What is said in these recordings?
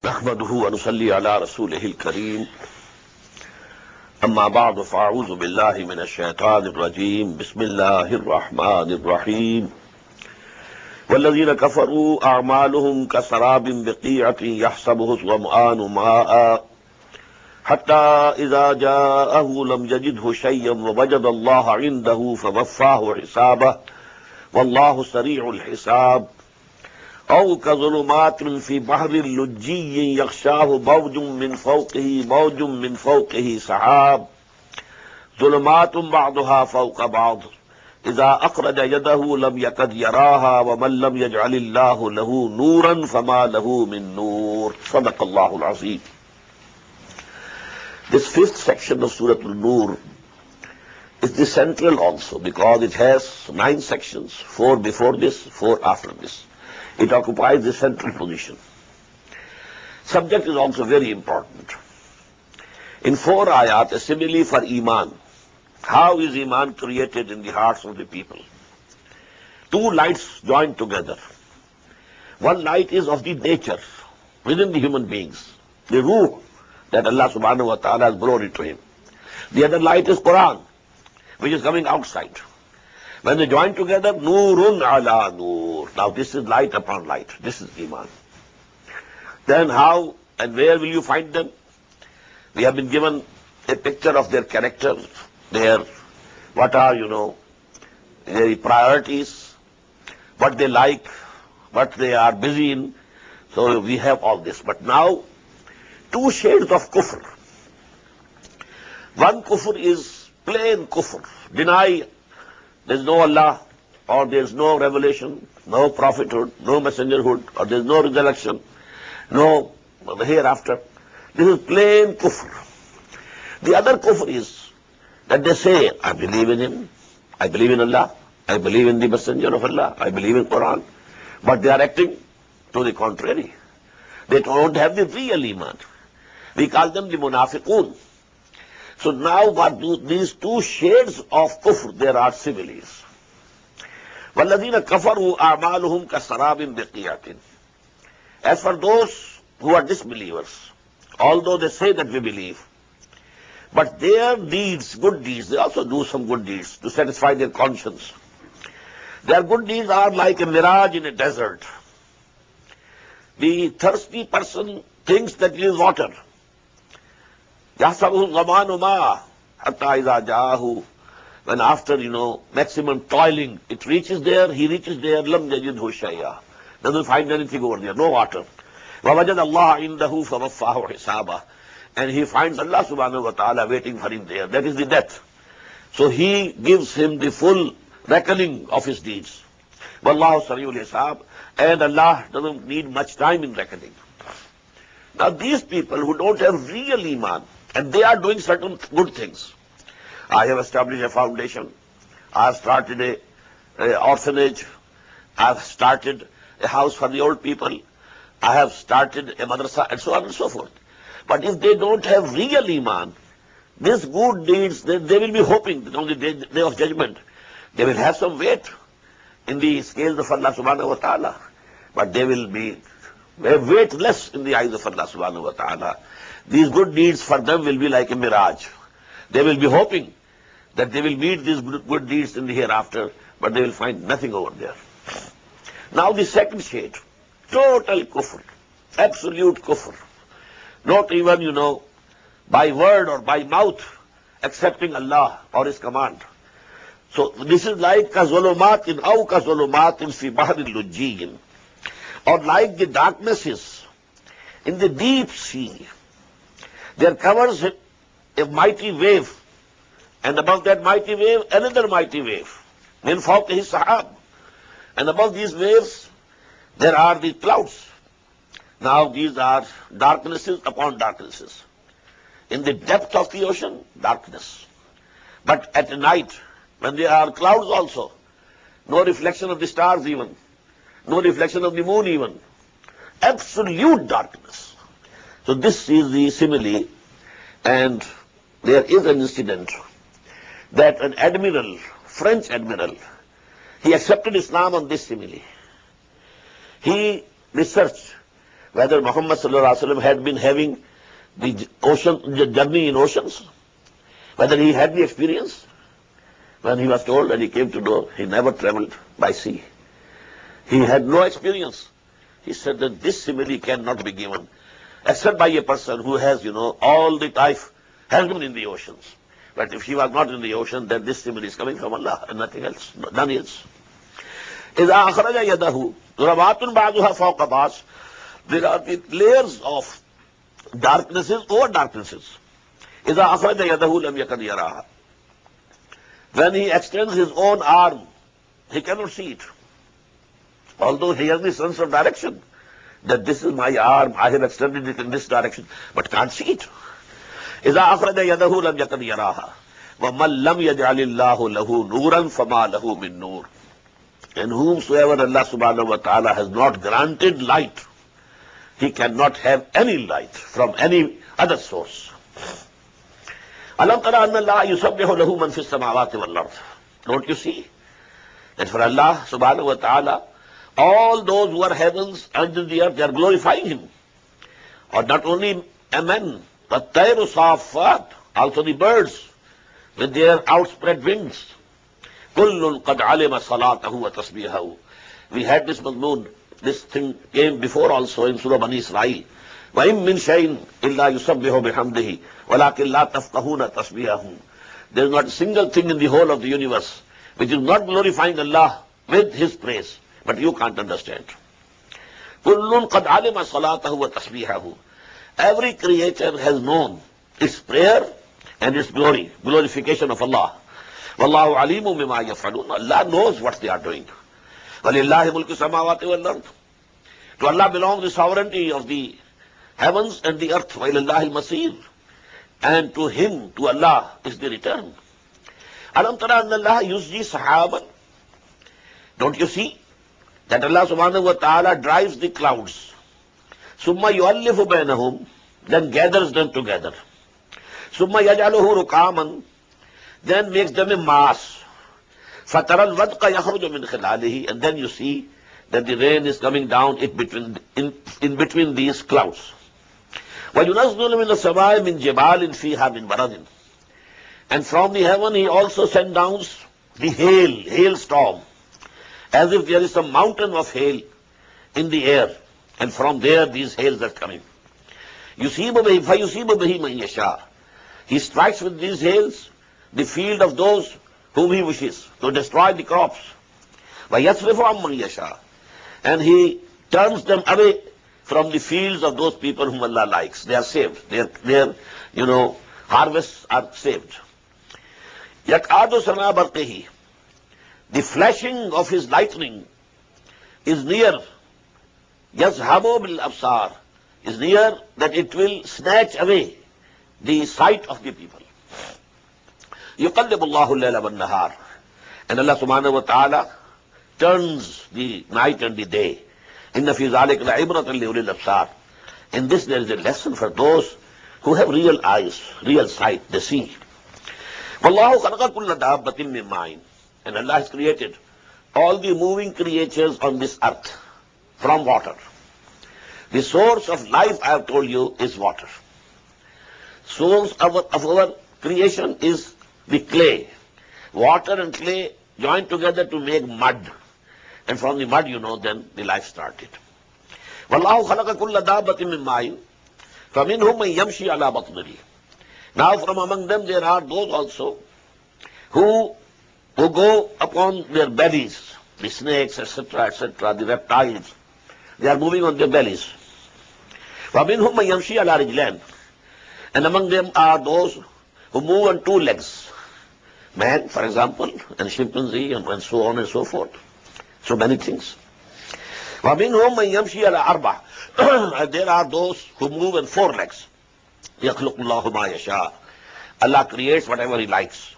نحمده ونصلي على رسوله الكريم أما بعد فأعوذ بالله من الشيطان الرجيم بسم الله الرحمن الرحيم والذين كفروا أعمالهم كسراب بقيعة يحسبه الظمآن ماء حتى إذا جاءه لم يجده شيئا ووجد الله عنده فوفاه حسابه والله سريع الحساب أو كظلمات في بحر لجي يغشاه موج من فوقه سحاب ظلمات بعضها فوق بعض إذا أخرج يده لم يكد يراها ومن لم يجعل الله له نورا فما له من نور صدق الله العظيم. This fifth section of Surah Al-Nur is the central also because it has 9 sections, 4 before this, 4 after this. It occupies the central position. Subject is also very important. In 4 ayat, a simile for Iman. How is Iman created in the hearts of the people? 2 lights joined together. One light is of the nature within the human beings, the ruh that Allah subhanahu wa ta'ala has blown into him. The other light is Quran, which is coming outside. When they join together, Nurun ala Nur. Now this is light upon light. This is Iman. Then how and where will you find them? We have been given a picture of their character, what are, their priorities, what they like, what they are busy in. So we have all this. But now, 2 shades of kufr. One kufr is plain kufr. Deny there is no Allah, or there is no revelation, no prophethood, no messengerhood, or there is no resurrection, no hereafter. This is plain kufr. The other kufr is that they say, I believe in him, I believe in Allah, I believe in the messenger of Allah, I believe in Quran, but they are acting to the contrary. They don't have the real iman. We call them the munafiqun. So now what do these 2 shades of kufr, there are similes. وَالَّذِينَ كَفَرُوا أَعْمَالُهُمْ كَسَرَابٍ بِقِيَةٍ. As for those who are disbelievers, although they say that we believe, but their deeds, good deeds, they also do some good deeds to satisfy their conscience. Their good deeds are like a mirage in a desert. The thirsty person thinks that it is water. يَحْسَبُهُ الظَّمَانُ مَاءً حَتَّى إِذَا جَاءَهُ. When after, maximum toiling, it reaches there, he reaches there, لَمْ يَجِدْهُ شَيْئًا. Doesn't find anything over there, no water. وَوَجَدَ اللَّهَ عِنْدَهُ فَوَفَّاهُ حِسَابًا. And he finds Allah subhanahu wa ta'ala waiting for him there. That is the death. So he gives him the full reckoning of his deeds. وَاللَّهُ سَرِيعُ الْحِسَابِ. And Allah doesn't need much time in reckoning. Now these people who don't have real iman, and they are doing certain good things. I have established a foundation. I have started an orphanage. I have started a house for the old people. I have started a madrasa, and so on and so forth. But if they don't have real iman, these good deeds, they will be hoping that on the day of judgment, they will have some weight in the scales of Allah subhanahu wa ta'ala. But they will be weightless in the eyes of Allah subhanahu wa ta'ala. These good deeds for them will be like a mirage. They will be hoping that they will meet these good deeds in the hereafter, but they will find nothing over there. Now the second shade, total kufr, absolute kufr. Not even, by word or by mouth, accepting Allah or His command. So this is like kazulumatin aw kazulumatin fi bahril lujjiyin, or like the darknesses in the deep sea. There covers a mighty wave, and above that mighty wave, another mighty wave. Min fawqihi sahab. And above these waves, there are the clouds. Now these are darknesses upon darknesses. In the depth of the ocean, darkness. But at night, when there are clouds also, no reflection of the stars even, no reflection of the moon even, absolute darkness. So this is the simile, and there is an incident that an admiral, French admiral, he accepted Islam on this simile. He researched whether Muhammad sallallahu alaihi wasallam had been having the journey in oceans, whether he had the experience. When he was told and he came to know, he never traveled by sea. He had no experience. He said that this simile cannot be given except by a person who has, all the life has been in the oceans. But if he was not in the ocean, then this simile is coming from Allah and nothing else, none else. إِذَا أَخْرَجَ يَدَهُ ظُلُمَاتٌ بَعْضُهَا فَوْقَ بَعْضٍ. There are the layers of darknesses over darknesses. إِذَا أَخْرَجَ يَدَهُ لَمْ يَكَدْ يَرَاهَا. When he extends his own arm, he cannot see it. Although he has the sense of direction, that this is my arm, I have extended it in this direction, but can't see it. إِذَا أَخْرَجَ يَدَهُ لَمْ يَكَدْ يَرَاهَا وَمَنْ لَمْ يَجْعَلِ اللَّهُ لَهُ نُورًا فَمَا لَهُ مِن نُور. And whomsoever Allah subhanahu wa ta'ala has not granted light, he cannot have any light from any other source. أَلَمْ تَرَ أَنَّ اللَّهَ يُسَبِّحُ لَهُ مَنْ فِي السَّمَاوَاتِ وَالْأَرْضِ. Don't you see that for Allah subhanahu wa ta'ala, all those who are heavens and in the earth, they are glorifying Him. Or not only men, but طَيْرُ صَافَّاتٍ, also the birds with their outspread wings. كُلٌّ قَدْ عَلِمَ صَلَاتَهُ وَتَسْبِيحَهُ. We had this mazmoon, this thing came before also in Surah Bani Israel. وَإِن مِّن شَيْءٍ إِلَّا يُسَبِّحُ بِحَمْدِهِ وَلَكِنْ لَا تَفْقَهُونَ تَسْبِيحَهُمْ. There is not a single thing in the whole of the universe which is not glorifying Allah with His praise, but you can't understand. كُلٌّ قَدْ عَلِمَ صَلَاتَهُ وَتَسْبِيحَهُ. Every creature has known its prayer and its glory, glorification of Allah. وَاللَّهُ عَلِيمٌ بِمَا يَفْعَلُونَ. Allah knows what they are doing. وَلِلَّهِ مُلْكُ السَّمَاوَاتِ وَالْأَرْضِ. To Allah belongs the sovereignty of the heavens and the earth. وَإِلَى اللَّهِ الْمَصِيرُ. And to Him, to Allah, is the return. أَلَمْ تَرَ أَنَّ اللَّهَ يُزْجِي سَحَابًا. Don't you see that Allah subhanahu wa ta'ala drives the clouds, ثُمَّ يُؤَلِّفُ بَيْنَهُمْ, then gathers them together, ثُمَّ يَجْعَلُهُ رُكَامًا, then makes them a mass, فَتَرَى الْوَدْقَ يَخْرُجُ مِنْ خِلَالِهِ, and then you see that the rain is coming down in between these clouds. وَيُنَزِّلُ مِنَ السَّمَاءِ مِنْ جِبَالٍ فِيهَا مِنْ بَرَدٍ. And from the heaven He also sent down the hailstorm, as if there is some mountain of hail in the air, and from there these hails are coming. يُصِيبُ بِهِ مَنْ يَشَاءُ. He strikes with these hails the field of those whom He wishes to destroy the crops. وَيَصْرِفُ عَمَّنْ يَشَاءُ. And He turns them away from the fields of those people whom Allah likes. They are saved. Their harvests are saved. يَكْعَادُ سَنَا بَرْقِهِ. The flashing of His lightning is near. يَذْهَبُ بِالْأَبْصَارِ. Is near that it will snatch away the sight of the people. يُقَلِّبُ اللَّهُ اللَّيْلَ وَالنَّهَارِ. And Allah subhanahu wa ta'ala turns the night and the day. إِنَّ فِي ذَلِكَ لَعِبْرَةً لِأُولِي الْأَبْصَارِ. In this there is a lesson for those who have real eyes, real sight, they see. وَاللَّهُ خَلَقَ كُلَّ دَابَّةٍ مِّن مَّاءٍ. And Allah has created all the moving creatures on this earth from water. The source of life, I have told you, is water. Source of our creation is the clay. Water and clay joined together to make mud. And from the mud, then the life started. وَاللَّهُ خَلَقَ كُلَّ دَابَّةٍ مِّن مَّاءٍ فَمِنْهُم مَّن يَمْشِي عَلَى بَطْنِهِ. Now from among them there are those also who go upon their bellies, the snakes, etc., the reptiles. They are moving on their bellies. وَمِنْهُم مَّن يَمْشِي عَلَى رِجْلَيْنِ. And among them are those who move on two legs. Man, for example, and chimpanzee, and so on and so forth. So many things. وَمِنْهُم مَّن يَمْشِي عَلَى أَرْبَعٍ. And there are those who move on four legs. يَخْلُقُ اللَّهُ مَا يَشَاءُ. Allah creates whatever He likes.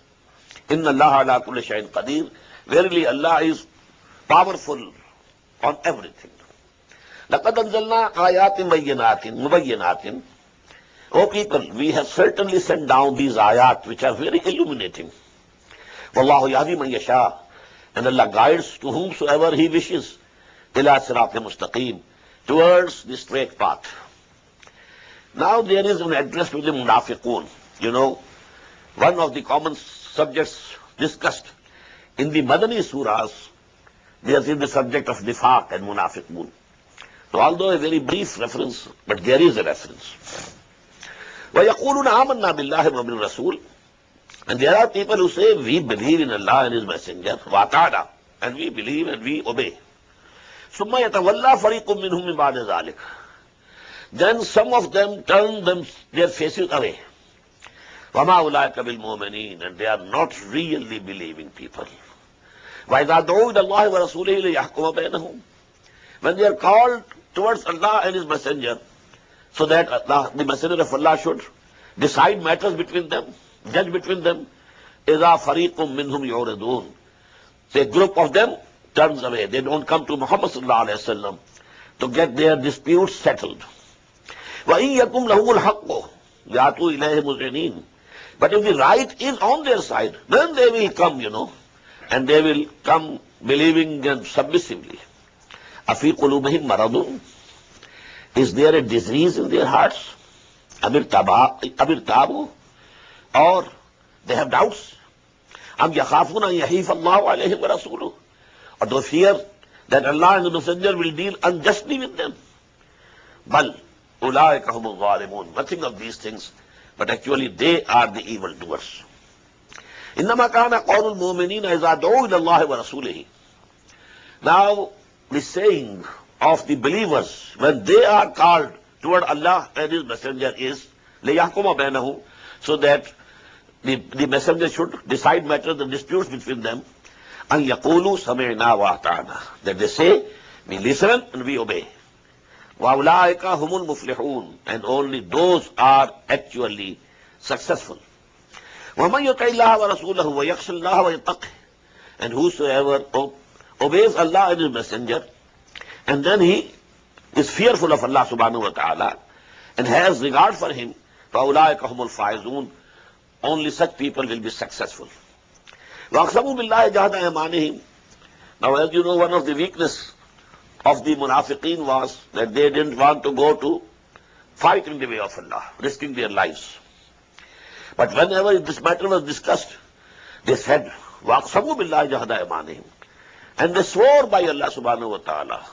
إِنَّ اللَّهَ عَلَى كُلِّ شَيْءٍ قَدِيرٌ. Verily Allah is powerful on everything. لَقَدْ أَنزَلْنَا آيَاتٍ مُبَيِّنَاتٍ. O people, we have certainly sent down these ayat which are very illuminating. وَاللَّهُ يَهْدِي مَن يَشَاءُ. And Allah guides to whomsoever He wishes. إِلَى صِرَاطٍ مُسْتَقِيمٍ. towards the straight path. Now there is an address to the munafiqun. You know, one of the common subjects discussed in the Madani surahs, there is the subject of nifaq and munafiqun. So although a very brief reference, but there is a reference. وَيَقُولُونَ آمَنَّا بِاللَّهِ وَبِالرَّسُولِ. And there are people who say, we believe in Allah and His Messenger, وَأَطَعْنَا, and we believe and we obey. ثُمَّ يَتَوَلَّى فَرِيقٌ مِّنْهُم مِّن بَعْدِ ذَلِكَ. Then some of them turn their faces away. وَمَا أُولَٰئِكَ بِالْمُؤْمِنِينَ, and they are not really believing people. وَإِذَا دُعُوا إِلَى اللَّهِ وَرَسُولِهِ لِيَحْكُمَ بَيْنَهُم. When they are called towards Allah and His Messenger, so that Allah, the Messenger of Allah should decide matters between them, judge between them, إِذَا فَرِيقٌ مِّنْهُمْ يُعْرِضُونَ. So a group of them turns away. They don't come to Muhammad sallallahu alayhi wa sallam to get their disputes settled. وَإِن يَكُمْ لَهُمُ الْحَقُّ يَأْتُوا إِلَيْهِ مُذْعِنِينَ. But if the right is on their side, then they will come, and they will come believing and submissively. أَفِي قُلُوبِهِمْ مَرَضٌ. Is there a disease in their hearts? أَمِ ارْتَابُوا. Or they have doubts. أَمْ يَخَافُونَ أَنْ يَحِيفَ اللَّهُ عَلَيْهِمْ وَرَسُولُهُ. Or they fear that Allah and the Messenger will deal unjustly with them. بَلْ أُولَٰئِكَ هُمُ الظَّالِمُونَ. Nothing of these things, but actually they are the evildoers. إِنَّمَا كَانَ قَوْلُ الْمُؤْمِنِينَ إِذَا دُعُوا إِلَى اللَّهِ وَرَسُولِهِ. Now, the saying of the believers when they are called toward Allah and His Messenger is لِيَحْكُمَ بَيْنَهُمْ, so that the Messenger should decide matters, the disputes between them. أَنْ يَقُولُوا سَمِعْنَا وَأَطَعْنَا. That they say, we listen and we obey. وَأُولَٰئِكَ هُمُ الْمُفْلِحُونَ. And only those are actually successful. وَمَنْ يُطِعِ اللَّهَ وَرَسُولَهُ وَيَخْشَ اللَّهَ وَيَتَّقْهِ. And whosoever obeys Allah and His Messenger, and then he is fearful of Allah subhanahu wa ta'ala, and has regard for Him, فَأُولَٰئِكَ هُمُ الْفَائِزُونَ. Only such people will be successful. وَأَقْسَمُوا بِاللَّهِ جَهْدَ أَيْمَانِهِمْ. Now, as you know, one of the weakness of the munafiqeen was that they didn't want to go to fight in the way of Allah, risking their lives. But whenever this matter was discussed, they said, وَأَقْسَمُوا بِاللَّهِ جَهْدَ أَيْمَانِهِمْ. And they swore by Allah subhanahu wa ta'ala,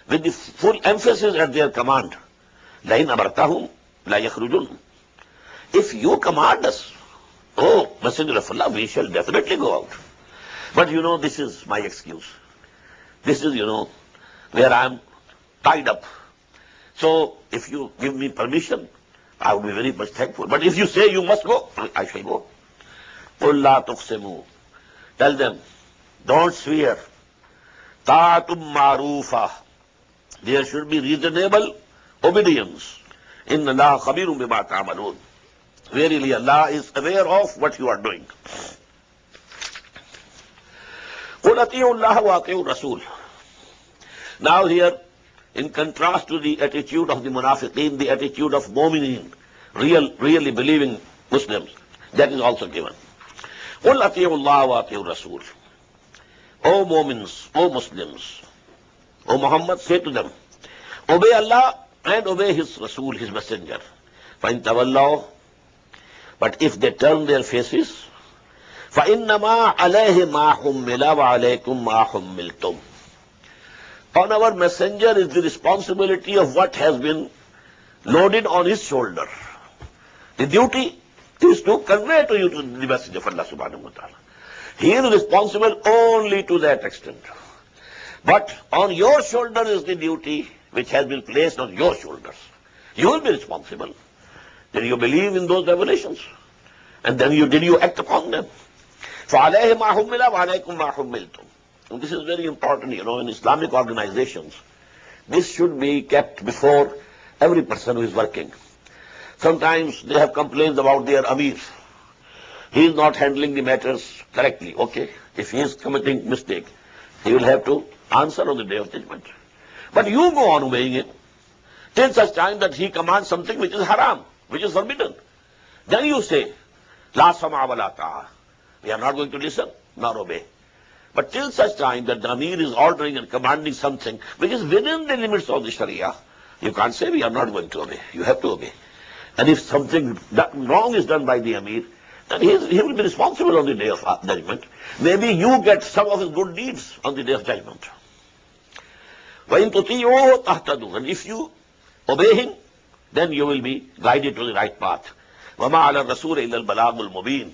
with the full emphasis at their command, لَإِنْ أَمَرْتَهُمْ لَا يَخْرُجُونَ. If you command us, oh, Messenger of Allah, we shall definitely go out. But this is my excuse. This is, where I am tied up. So, if you give me permission, I will be very much thankful. But if you say you must go, I shall go. قُلْ لَا تُقْسِمُوا. Tell them, don't swear. طَاعَةٌ مَعْرُوفَةٌ. There should be reasonable obedience. إِنَّ اللَّهَ خَبِيرٌ بِمَا تَعْمَلُونَ. Verily, Allah is aware of what you are doing. قُلْ أَطِيعُوا اللَّهَ وَأَطِيعُوا الرَّسُولَ. Now here, in contrast to the attitude of the munafiqeen, the attitude of mu'mineen, really believing Muslims, that is also given. قُلْ أَطِيعُوا اللَّهَ وَأَطِيعُوا الرَّسُولَ. O mu'mins, O Muslims, O Muhammad, say to them, obey Allah and obey His Rasul, His Messenger. فَإِن تَوَلَّوْا. But if they turn their faces, فَإِنَّمَا عَلَيْهِ مَا حُمِّلَ وَعَلَيْكُمْ مَا حُمِّلْتُمْ. On our Messenger is the responsibility of what has been loaded on his shoulder. The duty is to convey to you the message of Allah subhanahu wa ta'ala. He is responsible only to that extent. But on your shoulder is the duty which has been placed on your shoulders. You will be responsible. Did you believe in those revelations? And then did you act upon them? فَعَلَيْهِ مَا حُمِّلَ وَعَلَيْكُمْ مَا حُمِّلْتُمْ. And this is very important, in Islamic organizations. This should be kept before every person who is working. Sometimes they have complaints about their Amir. He is not handling the matters correctly. Okay, if he is committing mistake, he will have to answer on the Day of Judgment. But you go on obeying him till such time that he commands something which is haram, which is forbidden. Then you say, La sama wa la ta'a. We are not going to listen nor obey. But till such time that the Amir is ordering and commanding something which is within the limits of the Sharia, you can't say we are not going to obey. You have to obey. And if something wrong is done by the Amir, then he will be responsible on the day of judgment. Maybe you get some of his good deeds on the day of judgment. وَإِن تُطِيعُوهُ تَهْتَدُوا. And if you obey him, then you will be guided to the right path. وَمَا عَلَى الرَّسُولِ إِلَّا الْبَلَاغُ الْمُبِينُ.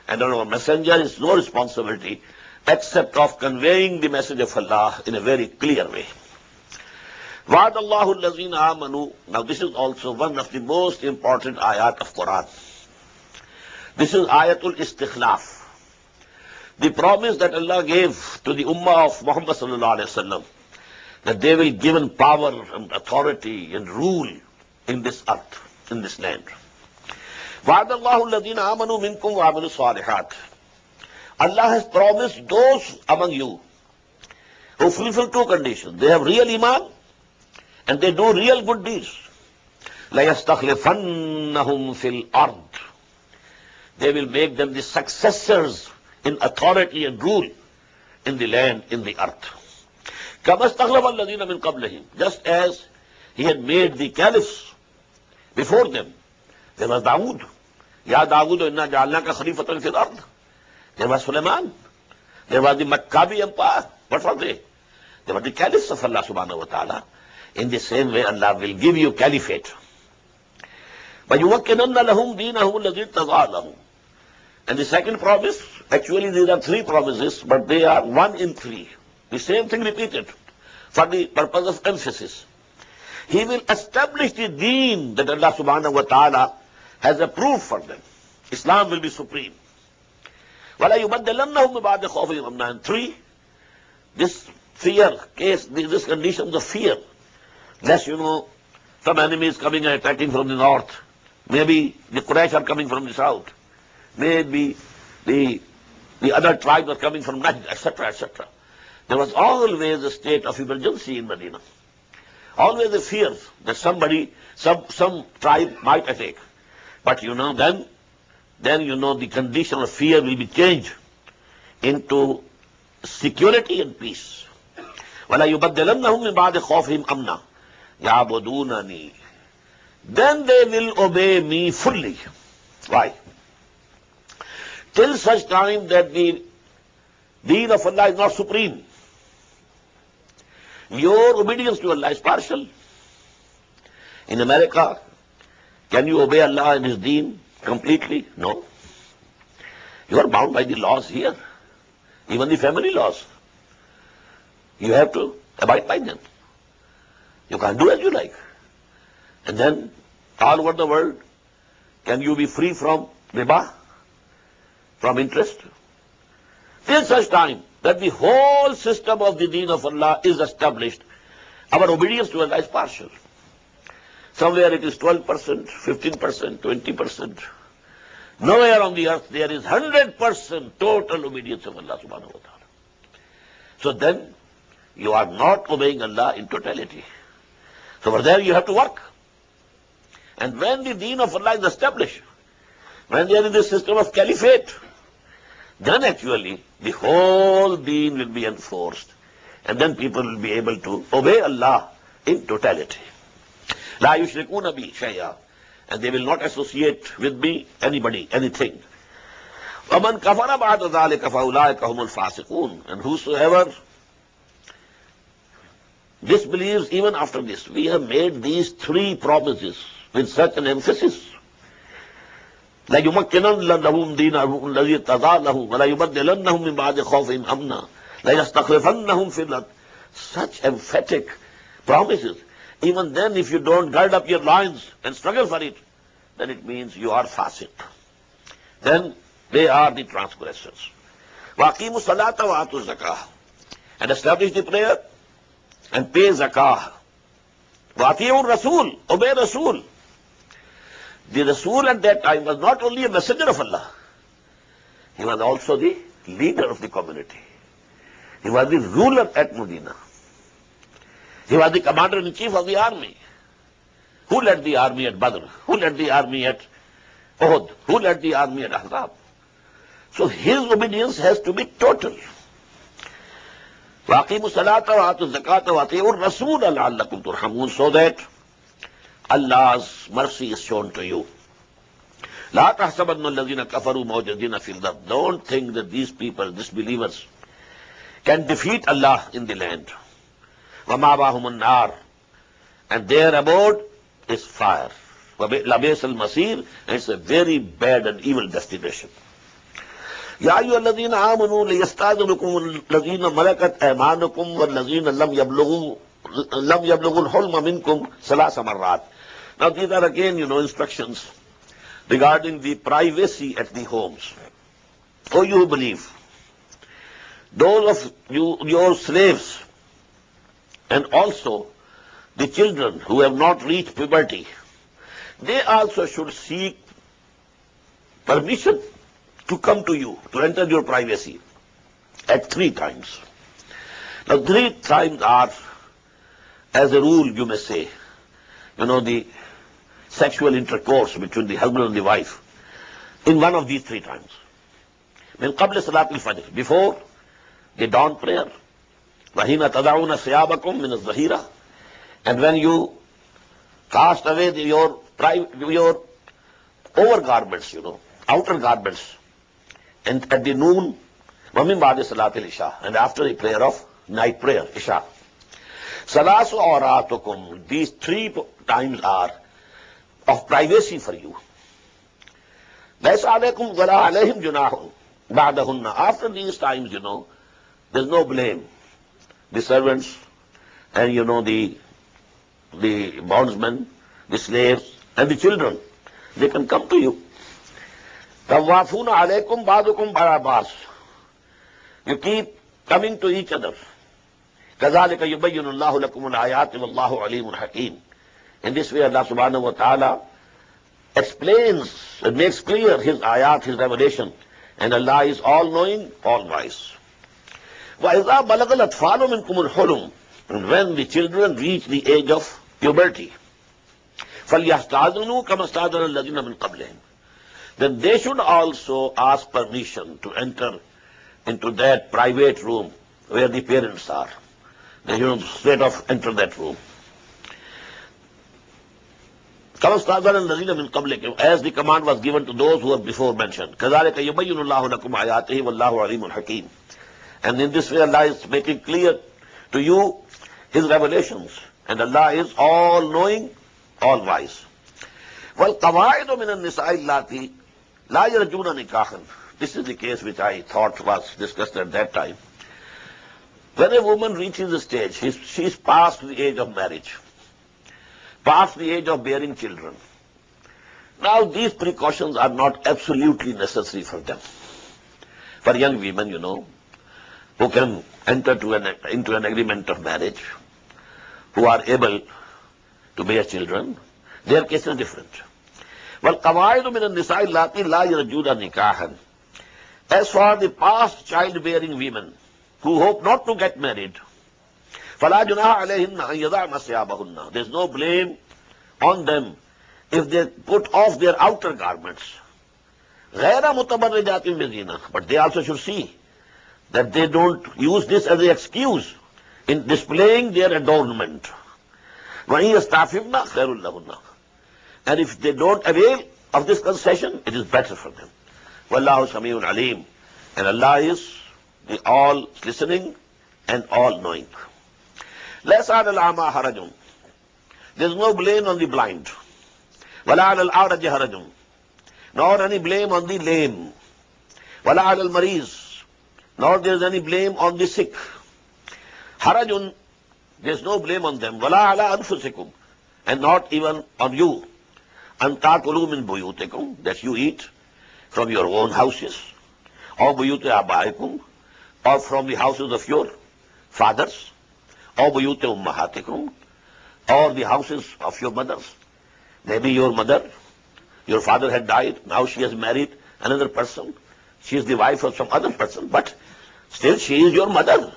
And on our messenger is no responsibility except of conveying the message of Allah in a very clear way. وَعَدَ اللَّهُ الَّذِينَ آمَنُوا. Now this is also one of the most important ayat of Quran. This is ayatul istikhlaf. The promise that Allah gave to the ummah of Muhammad sallallahu alaihi wasallam, that they will given power and authority and rule in this earth, in this land. وَعَدَ اللَّهُ الَّذِينَ آمَنُوا مِنْكُمْ وَعَمِلُوا الصَّالِحَاتِ. Allah has promised those among you who fulfill two conditions. They have real iman and they do real good deeds. لَيَسْتَخْلِفَنَّهُمْ فِي الْأَرْضِ. They will make them the successors in authority and rule in the land, in the earth. كَمَا اسْتَخْلَفَ الَّذِينَ مِنْ قَبْلِهِمْ. Just as he had made the caliphs before them. There was Dawood. Ya Dawood inna ja'alnaka khalifatan fil ard. There was Sulaiman. There was the Maccabi Empire. What were they? They were the caliphs of Allah subhanahu wa ta'ala. In the same way, Allah will give you caliphate. وَيُوَكِّنَنَّ لَهُمْ دِينَهُمُ الَّذِي ارْتَضَىٰ لَهُمْ. And the second promise, actually these are three promises, but they are one in three. The same thing repeated for the purpose of emphasis. He will establish the deen that Allah subhanahu wa ta'ala has approved for them. Islam will be supreme. وَلَا يُبَدَّلَنَّهُمْ بَعْدَ خَوْفِهِمْ أَمْنًا. And three, this fear, case, this conditions of fear, lest some enemies coming and attacking from the north, maybe the Quraysh are coming from the south, maybe the other tribes are coming from Najd, etc., etc. There was always a state of emergency in Medina. Always a fear that somebody, some tribe might attack. But then the condition of fear will be changed into security and peace. وَلَا يُبَدَّلَنَّهُمْ مِنْ بَعْدِ خَوْفِهِمْ أَمْنًا يَعْبُدُونَنِي. Then they will obey me fully. Why? Till such time that the deen of Allah is not supreme. Your obedience to Allah is partial. In America, can you obey Allah and His deen completely? No. You are bound by the laws here, even the family laws. You have to abide by them. You can't do as you like. And then, all over the world, can you be free from riba, from interest? Till such time that the whole system of the deen of Allah is established, our obedience to Allah is partial. Somewhere it is 12%, 15%, 20%. Nowhere on the earth there is 100% total obedience of Allah subhanahu wa ta'ala. So then, you are not obeying Allah in totality. So over there you have to work. And when the deen of Allah is established, when there is this system of caliphate, then actually the whole deen will be enforced. And then people will be able to obey Allah in totality. La yushrikuna bi shay'a. And they will not associate with me anybody, anything. وَمَنْ كَفَرَ بَعْدَ ذَلِكَ فَأُولَٰئِكَ هُمُ الْفَاسِقُونَ. And whosoever disbelieves even after this, we have made these three promises with such an emphasis. لَيُمَكِّنَنَّ لَهُمْ دِينَهُمُ الَّذِي ارْتَضَىٰ لَهُمْ وَلَا يُبَدِّلَنَّهُمْ مِنْ بَعْدِ خَوْفِهِمْ أَمْنًا لَيَسْتَخْلِفَنَّهُمْ فِي الْأَرْضِ. Such emphatic promises. Even then, if you don't gird up your loins and struggle for it, then it means you are fasiq. Then they are the transgressors. وَأَقِيمُوا الصَّلَاةَ وَآتُوا الزَّكَاةَ. And establish the prayer and pay zakah. وَأَطِيعُوا الرَّسُولَ. Obey Rasul. The Rasul at that time was not only a messenger of Allah, he was also the leader of the community. He was the ruler at Medina. He was the commander-in-chief of the army. Who led the army at Badr? Who led the army at Uhud? Who led the army at Ahzab? So his obedience has to be total. وَأَقِيمُوا الصَّلَاةَ وَآتُوا الزَّكَاةَ وَأَطِيعُوا الرَّسُولَ لَعَلَّكُمْ تُرْحَمُونَ, so that Allah's mercy is shown to you. لَا تَحْسَبَنَّ الَّذِينَ كَفَرُوا مُعْجِزِينَ فِي الْأَرْضِ, don't think that these people, disbelievers, can defeat Allah in the land. وَمَأْوَاهُمُ النَّارُ, and their abode is fire. لَبِئْسَ الْمَصِيرُ, and it's a very bad and evil destination. يَا أَيُّهَا الَّذِينَ آمَنُوا لِيَسْتَأْذِنُكُمُ الَّذِينَ مَلَكَتْ أَيْمَانُكُمْ وَالَّذِينَ لَمْ يَبْلُغُوا الْحُلْمَ مِنْكُمْ ثَلَاثَ مَرَّاتٍ. Now these are again, instructions regarding the privacy at the homes. O you who believe, those of you, your slaves, and also the children who have not reached puberty, they also should seek permission to come to you, to enter your privacy, at 3 times. Now 3 times are, as a rule, you may say, the sexual intercourse between the husband and the wife, in one of these 3 times. Min qabl salat al-fajr, before the dawn prayer, وَحِينَ تَدَعُونَ ثِيَابَكُمْ مِنَ الظَّهِيرَةِ, and when you cast away your overgarments, outer garments, and at the noon, وَمِن بَعْدِ صَلَاةِ الْعِشَاءِ, and after the prayer of night prayer, Isha. Salasu awratukum, these 3 times are of privacy for you. لَيْسَ عَلَيْكُمْ وَلَا عَلَيْهِمْ جُنَاحٌ بَعْدَهُنَّ, after these times, there's no blame. The servants and, the bondsmen, the slaves, and the children, they can come to you. طَوَّافُونَ عَلَيْكُمْ بَعْضُكُمْ عَلَى بَعْضٍ, you keep coming to each other. كَذَلِكَ يُبَيِّنُ اللَّهُ لَكُمُ الْآيَاتِ وَاللَّهُ عَلِيمٌ حَكِيمٌ. In this way, Allah subhanahu wa ta'ala explains and makes clear His ayat, His revelation, and Allah is all-knowing, all-wise. وَإِذَا بَلَغَ الْأَطْفَالُ مِنْكُمُ الْحُلُمَ, and when the children reach the age of puberty, فَلْيَسْتَأْذِنُوا كَمَا اسْتَأْذَنَ الَّذِينَ مِنْ قَبْلِهِمْ, then they should also ask permission to enter into that private room where the parents are. They should straight off enter that room. كَمَا اسْتَأْذَنَ الَّذِينَ مِنْ قَبْلِكُمْ, as the command was given to those who were before mentioned. كَذَلِكَ يُبَيِّنُ اللَّهُ لَكُمْ آيَاتِهِ وَاللَّهُ عَلِيمٌ حَكِيمٌ. And in this way, Allah is making clear to you His revelations, and Allah is all-knowing, all-wise. وَالْقَوَاعِدُ مِنَ النِّسَاءِ اللَّاتِي لَا يَرْجُونَ نِكَاحًا, this is the case which I thought was discussed at that time. When a woman reaches a stage, she is past the age of marriage, past the age of bearing children. Now these precautions are not absolutely necessary for them. For young women, who can enter into an agreement of marriage, who are able to bear children, their case is different. وَالْقَوَاعِدُ مِنَ النِّسَاءِ اللَّاتِي لَا يَرْجُونَ نِكَاحًا, as for the past childbearing women who hope not to get married, فَلَا جُنَاحَ عَلَيْهِنَّ أَنْ يَضَعْنَ ثِيَابَهُنَّ, there's no blame on them if they put off their outer garments. غَيْرَ مُتَبَرِّجَاتٍ بِزِينَةٍ, but they also should see that they don't use this as an excuse in displaying their adornment. وَإِنْ يَسْتَعْفِفْنَ خَيْرٌ لَهُنَّ, and if they don't avail of this concession, it is better for them. وَاللَّهُ سَمِيعٌ عَلِيمٌ, and Allah is the all-listening and all-knowing. لَيْسَ عَلَى الْأَعْمَى حَرَجٌ, there is no blame on the blind. وَلَا عَلَى الْأَعْرَجِ حَرَجٌ, nor any blame on the lame. وَلَا عَلَى الْمَرِيضِ, nor there is any blame on the sick. Harajun, there is no blame on them. وَلَا عَلَى أَنفُسِكُمْ, and not even on you. أَن تَأْكُلُوا مِن بُيُوتِكُمْ, that you eat from your own houses, or بُيُوتِ آبَائِكُمْ, or from the houses of your fathers, or بُيُوتِ أُمَّهَاتِكُمْ, or the houses of your mothers. Maybe your mother, your father had died, now she has married another person. She is the wife of some other person, but still she is your mother.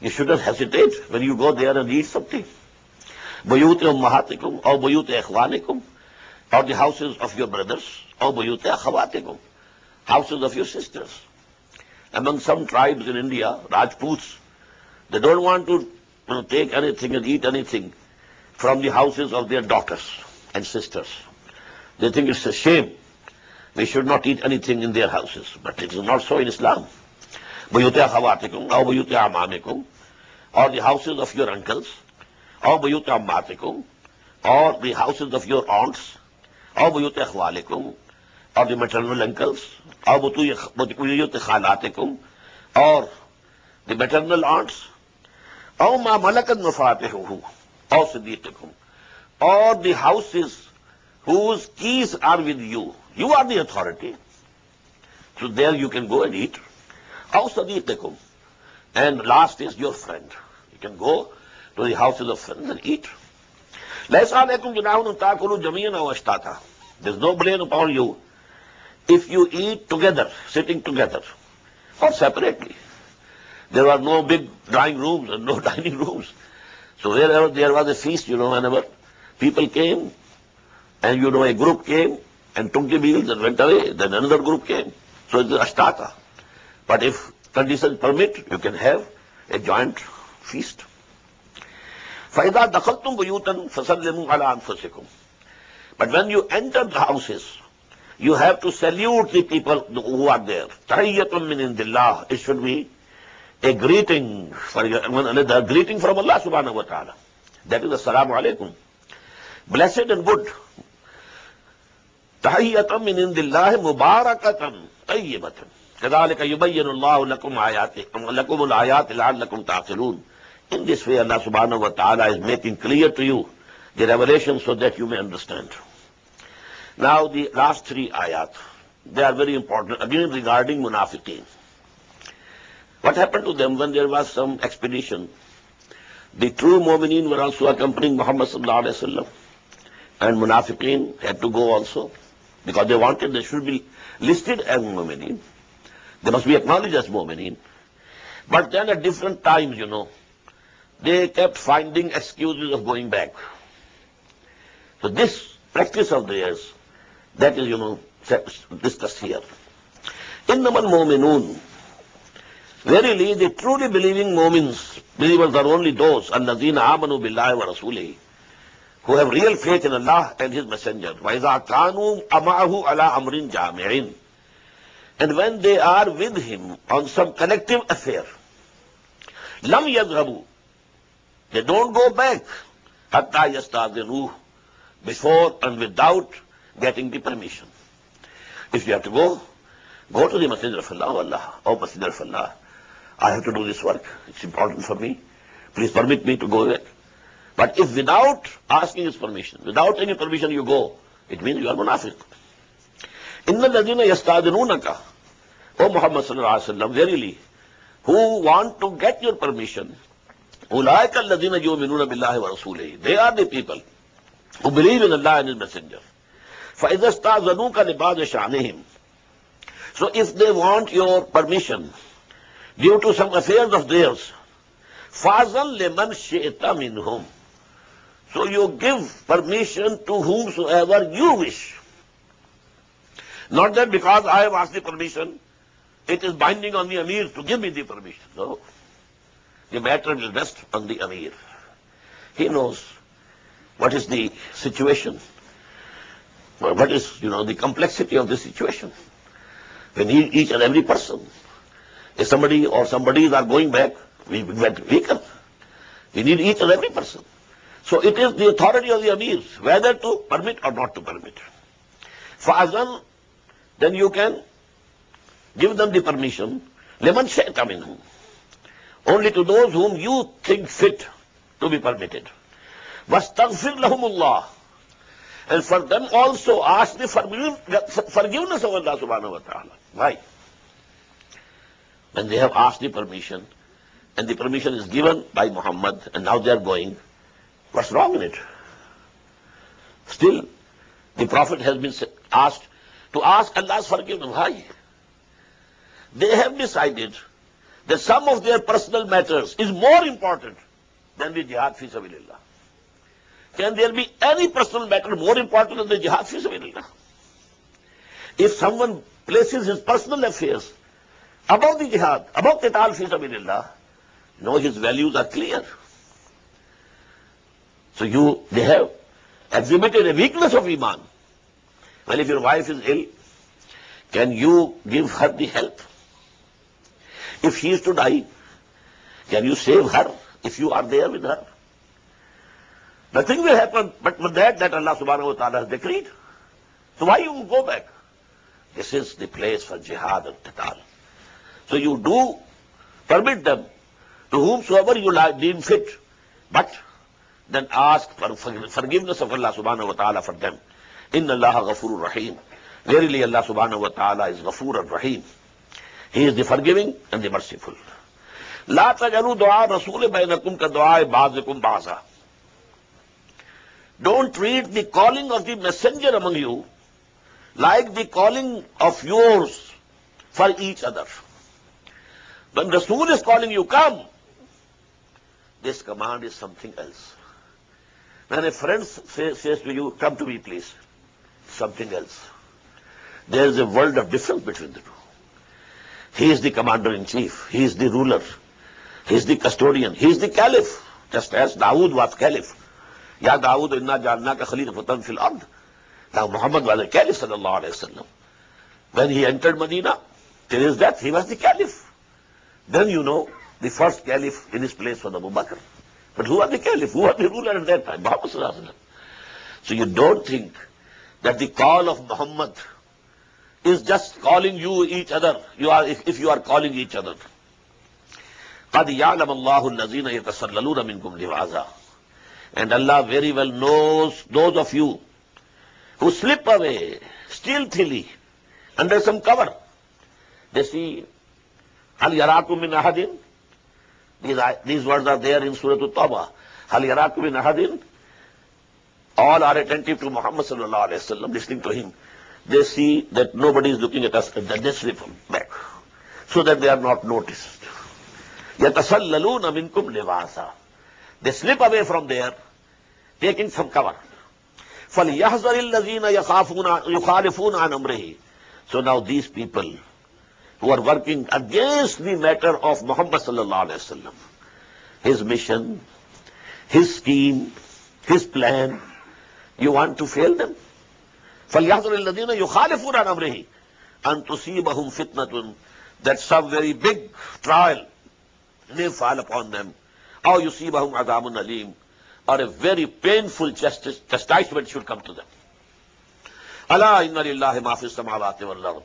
You shouldn't hesitate when you go there and eat something. بُيُوتِ أُمَّهَاتِكُمْ, or بُيُوتِ إِخْوَانِكُمْ, or the houses of your brothers, or بُيُوتِ أَخَوَاتِكُمْ, houses of your sisters. Among some tribes in India, Rajputs, They don't want to take anything and eat anything from the houses of their daughters and sisters. They think it's a shame. We should not eat anything in their houses. But it is not so in Islam. Buyuta khawatikum, or buyuta amamikum, or the houses of your uncles, or buyuta ammatikum, or the houses of your aunts, or buyuta khwalikum, or the maternal uncles, or buyuta khalatikum, or the maternal aunts, or ma malakat mafatihuhu, or siddiqikum, or the houses whose keys are with you. You are the authority. So there you can go and eat. Aw sadiqikum. And last is your friend. You can go to the houses of friends and eat. There's no blame upon you if you eat together, sitting together, or separately. There were no big drawing rooms and no dining rooms. So wherever there was a feast, whenever people came, and a group came and took the meals and went away, then another group came. So it is ashtata. But if conditions permit, you can have a joint feast. فَإِذَا دَخَلْتُمْ بُيُوتًا فَسَلِّمُوا عَلَىٰ أَنفُسِكُمْ. But when you enter the houses, you have to salute the people who are there. تَحِيَّةٌ مِّنْ عِنْدِ اللَّهِ. It should be a greeting for one another, greeting from Allah subhanahu wa ta'ala. That is assalamu alaikum. Blessed and good. تَحِيَّةٌ مِّنْ عِنْدِ اللَّهِ مُبَارَكَةً طَيِّبَةً كَذَلِكَ يُبَيِّنُ اللَّهُ لَكُمُ الْآيَاتِ لَعَلَّكُمْ تَعْقِلُونَ. In this way, Allah subhanahu wa ta'ala is making clear to you the revelation so that you may understand. Now, the last three ayat, they are very important, again regarding munafiqeen. What happened to them when there was some expedition? The true mu'mineen were also accompanying Muhammad sallallahu alayhi wa sallam, and munafiqeen had to go also, because they wanted they should be listed as mu'mineen. They must be acknowledged as mu'mineen. But then at different times, they kept finding excuses of going back. So this practice of theirs, that is, discussed here. Innamal mu'minun. Verily, the truly believing believers are only those, allazina amanu billahi wa rasulihi, who have real faith in Allah and His Messenger. وَإِذَا كَانُوا أَمَعَهُ عَلَىٰ أَمْرٍ جَامِعٍ. And when they are with Him on some collective affair, لَمْ يَذْهَبُوا. They don't go back حَتَّى يَسْتَأْذِنُوهُ, before and without getting the permission. If you have to go to the Messenger of Allah. Allah, oh Messenger of Allah, I have to do this work. It's important for me. Please permit me to go back. But if without asking His permission, without any permission you go, it means you are munafiq. Inna alladhina yasta'dhinunaka, O Muhammad sallallahu alaihi wasallam, verily, who want to get your permission, ulaika alladhina yu'minuna billahi wa rasulihi. They are the people who believe in Allah and His Messenger. فَإِذَا اسْتَأْذَنُوكَ لِبَعْضِ شَأْنِهِمْ. So if they want your permission due to some affairs of theirs, فَأْذَنْ لِمَنْ شِئْتَ مِنْهُمْ. So you give permission to whomsoever you wish. Not that because I have asked the permission, it is binding on the Amir to give me the permission. No. The matter will rest on the Amir. He knows what is the situation, what is, the complexity of the situation. We need each and every person. If somebody or somebodies are going back, we went weaker. We need each and every person. So it is the authority of the Amirs, whether to permit or not to permit. Fa'azan, then you can give them the permission. Liman shayta minhum. Only to those whom you think fit to be permitted. Wastaghfir lahumullah. And for them also ask the forgiveness of Allah subhanahu wa ta'ala. Why? When they have asked the permission, and the permission is given by Muhammad, and now they are going, what's wrong in it? Still, the Prophet has been asked to ask Allah's forgiveness. Why? They have decided that some of their personal matters is more important than the jihad fi sabilillah. Can there be any personal matter more important than the jihad fi sabilillah? If someone places his personal affairs above the jihad, above qital fi sabilillah, No, his values are clear. So they have exhibited a weakness of Iman. Well, if your wife is ill, can you give her the help? If she is to die, can you save her if you are there with her? Nothing will happen but that Allah subhanahu wa ta'ala has decreed. So why you go back? This is the place for jihad and qital. So you do permit them to whomsoever you deem fit, but then ask for forgiveness of Allah subhanahu wa ta'ala for them. Inna Allah ghafurur rahim. Verily Allah subhanahu wa ta'ala is Ghafur and Rahim. He is the forgiving and the merciful. La tajalu du'a rasul bainakum ka du'a ba'dikum ba'za. Don't treat the calling of the messenger among you like the calling of yours for each other. When Rasul is calling you, come. This command is something else. When a friend says to you, come to me please, something else. There is a world of difference between the two. He is the commander-in-chief. He is the ruler. He is the custodian. He is the caliph. Just as Dawood was caliph. Ya Dawood inna ja'alnaka khalifatan fil ard. Now Muhammad was a caliph sallallahu alayhi wa sallam. When he entered Medina, till his death, he was the caliph. Then you know, the first caliph in his place was Abu Bakr. But who was the caliph? Who was the ruler at that time? Muhammad sallallahu alayhi wa sallam. So you don't think that the call of Muhammad is just calling you each other. If you are calling each other. قَدْ يَعْلَمَ اللَّهُ الَّذِينَ يَتَسَلَّلُونَ مِنْكُمْ لِوَعَزًا. And Allah very well knows those of you who slip away stealthily under some cover. They see, هَلْ يَرَاكُمْ مِنْ أَحَدٍ. These words are there in Surah At-Tawbah. هَلْ يَرَاكُمْ مِنْ أَحَدٍ. All are attentive to Muhammad sallallahu alayhi wa sallam, listening to him. They see that nobody is looking at us, and then they slip back, so that they are not noticed. يَتَسَلَّلُونَ مِنْكُمْ لِوَعَزًا. They slip away from there, taking some cover. فَلْيَحْذَرِ الَّذِينَ يُخَالِفُونَ عَنْ أَمْرِهِ. So now these people who are working against the matter of Muhammad sallallahu alayhi wa sallam, his mission, his scheme, his plan, you want to fail them? فَلْيَحْذَرِ الَّذِينَ يُخَالِفُونَ عَنْ أَمْرِهِ أَن تُصِيبَهُمْ فِتْنَةٌ. That some very big trial may fall upon them. أَوْ يُصِيبَهُمْ عَذَابٌ أَلِيمٌ. Or a very painful chastisement should come to them. أَلَا إِنَّ لِلَّهِ مَا فِي السَّمَاوَاتِ وَالْأَرْضِ.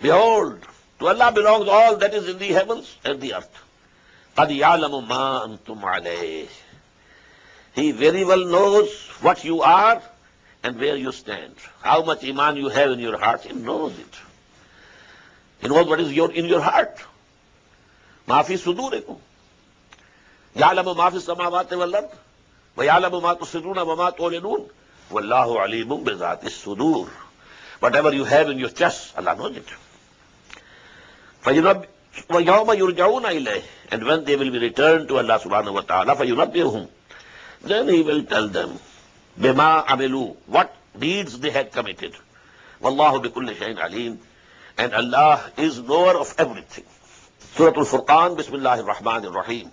Behold, to Allah belongs all that is in the heavens and the earth. قَدْ يَعْلَمُ مَا أَنْتُمْ عَلَيْهِ. He very well knows what you are and where you stand. How much iman you have in your heart, he knows it. He knows what is in your heart. مَا فِي صُدُورِكُمْ. يَعْلَمُ مَا فِي السَّمَاوَاتِ وَالْأَرْضِ وَيَعْلَمُ مَا تُسِرُّونَ وَمَا تُعْلِنُونَ وَاللَّهُ عَلِيمٌ بِذَاتِ الصُّدُورِ. Whatever you have in your chest, Allah knows it. وَيَوْمَ يُرْجَعُونَ إِلَيْهِ. And when they will be returned to Allah subhanahu wa ta'ala, فَيُنَبِّئُهُمْ. Then he will tell them, بِمَا عَمِلُوا, what deeds they had committed. وَاللَّهُ بِكُلِّ شَيْءٍ عَلِيمٌ. And Allah is knower of everything. Surah Al-Furqan, Bismillahir Rahmanir Rahim.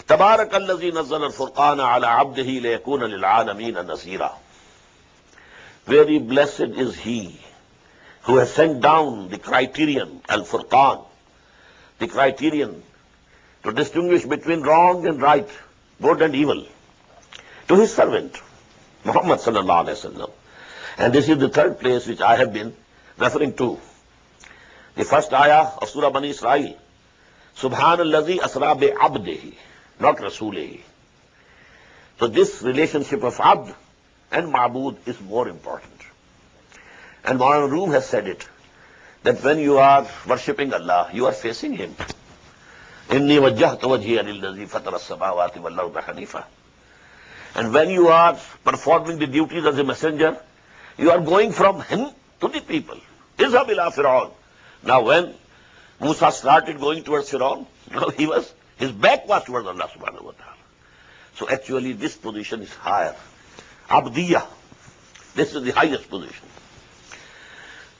تبارك الذي نزل الفرقان على عبده ليكون للعالمين نذيرا. Very blessed is he who has sent down the criterion, Al-Furqan, the criterion to distinguish between wrong and right, good and evil, to his servant, Muhammad sallallahu alayhi wa sallam. And this is the third place which I have been referring to. The first ayah of Surah Bani Israel, Subhanalladhi asra bi abdihi, not Rasulihi. So this relationship of Abd and Ma'bud is more important. And Maulana Room has said it, that when you are worshipping Allah, you are facing Him. Inni wajjahtu wajhiya lillazi fatara as-samawati wal arda hanifa. And when you are performing the duties as a messenger, you are going from him to the people. Izhab ila Fir'aun. Now when Musa started going towards Fir'aun, his back was towards Allah subhanahu wa ta'ala. So actually this position is higher. Abdiyah. This is the highest position.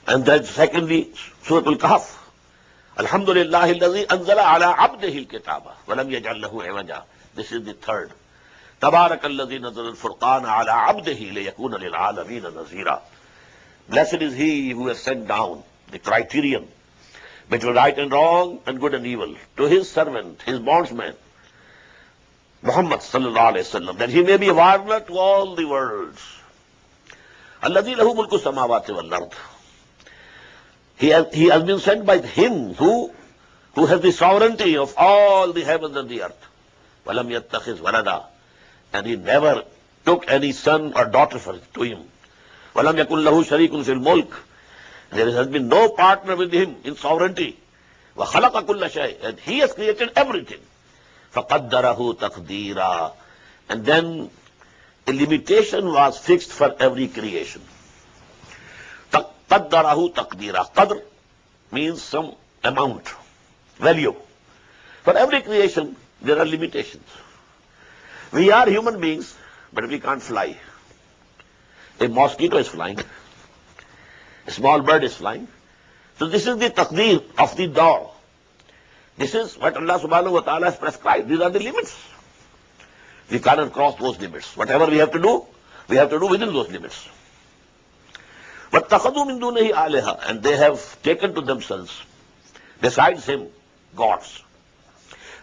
And then secondly, Surah Al-Kahf. Alhamdulillah alladhi anzala ala abdihi al-kitaba wa lam yaj'al lahu iwaja. This is the third. Tabarak alladhi nazala al-furqana ala abdihi liyakuna lil alamina nazira. Blessed is he who has sent down the criterion between right and wrong and good and evil to his servant, his bondsman, Muhammad sallallahu alayhi wa sallam, that he may be a warner to all the worlds. Alladhi lahu mulku samawati wal ard. He has been sent by him who has the sovereignty of all the heavens and the earth. Walam yattakhiz walada. And he never took any son or daughter to him. Walam yakun lahu sharikun fil mulk. There has been no partner with him in sovereignty. Wa khalaqa kulla shay. And he has created everything. فَقَدَّرَهُ تَقْدِيرًا. And then a limitation was fixed for every creation. قَدَّرَهُ تَقْدِيرًا. Qadr means some amount, value. For every creation, there are limitations. We are human beings, but we can't fly. A mosquito is flying. A small bird is flying. So this is the taqdeer of the daw. This is what Allah subhanahu wa ta'ala has prescribed. These are the limits. We cannot cross those limits. Whatever we have to do within those limits. وَاتَّخَذُوا مِن دُونِهِ آلِهَةً. And they have taken to themselves, besides him, gods.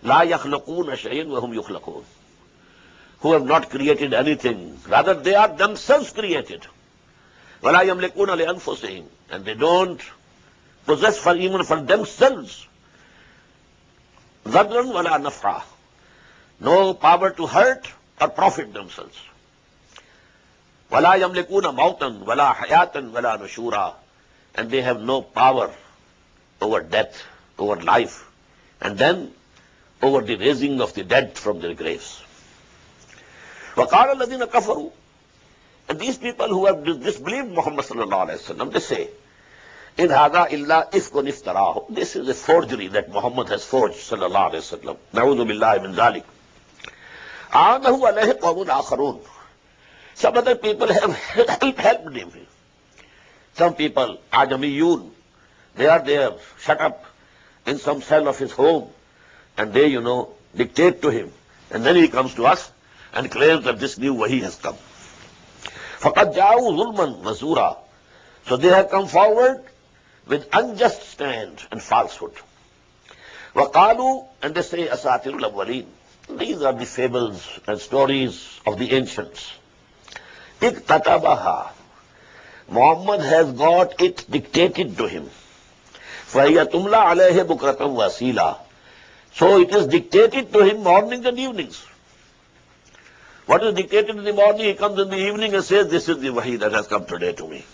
لَا يَخْلَقُونَ شَيْءٍ وَهُمْ يُخْلَقُونَ. Who have not created anything. Rather, they are themselves created. وَلَا يَمْلِكُونَ لِأَنفُسِهِمْ. And they don't possess even for themselves ضَرًّا وَلَا نَفْعًا. No power to hurt or profit themselves. وَلَا يَمْلِكُونَ مَوْتًا وَلَا حَيَاةً وَلَا نُشُورًا. And they have no power over death, over life, and then over the raising of the dead from their graves. وَقَالَ الَّذِينَ كَفَرُوا. And these people who have disbelieved Muhammad sallallahu alayhi wa sallam, they say, إِنْ هَذَا إِلَّا إِفْكٌ افْتَرَاهُ. This is a forgery that Muhammad has forged sallallahu alayhi wa sallam. نَعُوذُ بِاللَّهِ مِنْ ذَلِكَ. عَانَهُ عَلَيْهِ قَوْمٌ آخَرُونَ. Some other people have helped him. Some people, Ajamiyun, they are there, shut up in some cell of his home, and they, dictate to him. And then he comes to us and claims that this new wahi has come. فَقَدْ جَاءُوا ظُلْمًا وَزُورًا. So they have come forward with unjust stand and falsehood. وَقَالُوا. And they say, أَسَاطِيرُ الْأَوَّلِينَ. These are the fables and stories of the ancients. اِكْتَتَبَهَا. Muhammad has got it dictated to him. فَهِيَ تُمْلَى عَلَيْهِ بُكْرَةً وَأَصِيلًا. So it is dictated to him mornings and evenings. What is dictated in the morning, he comes in the evening and says, this is the wahi that has come today to me.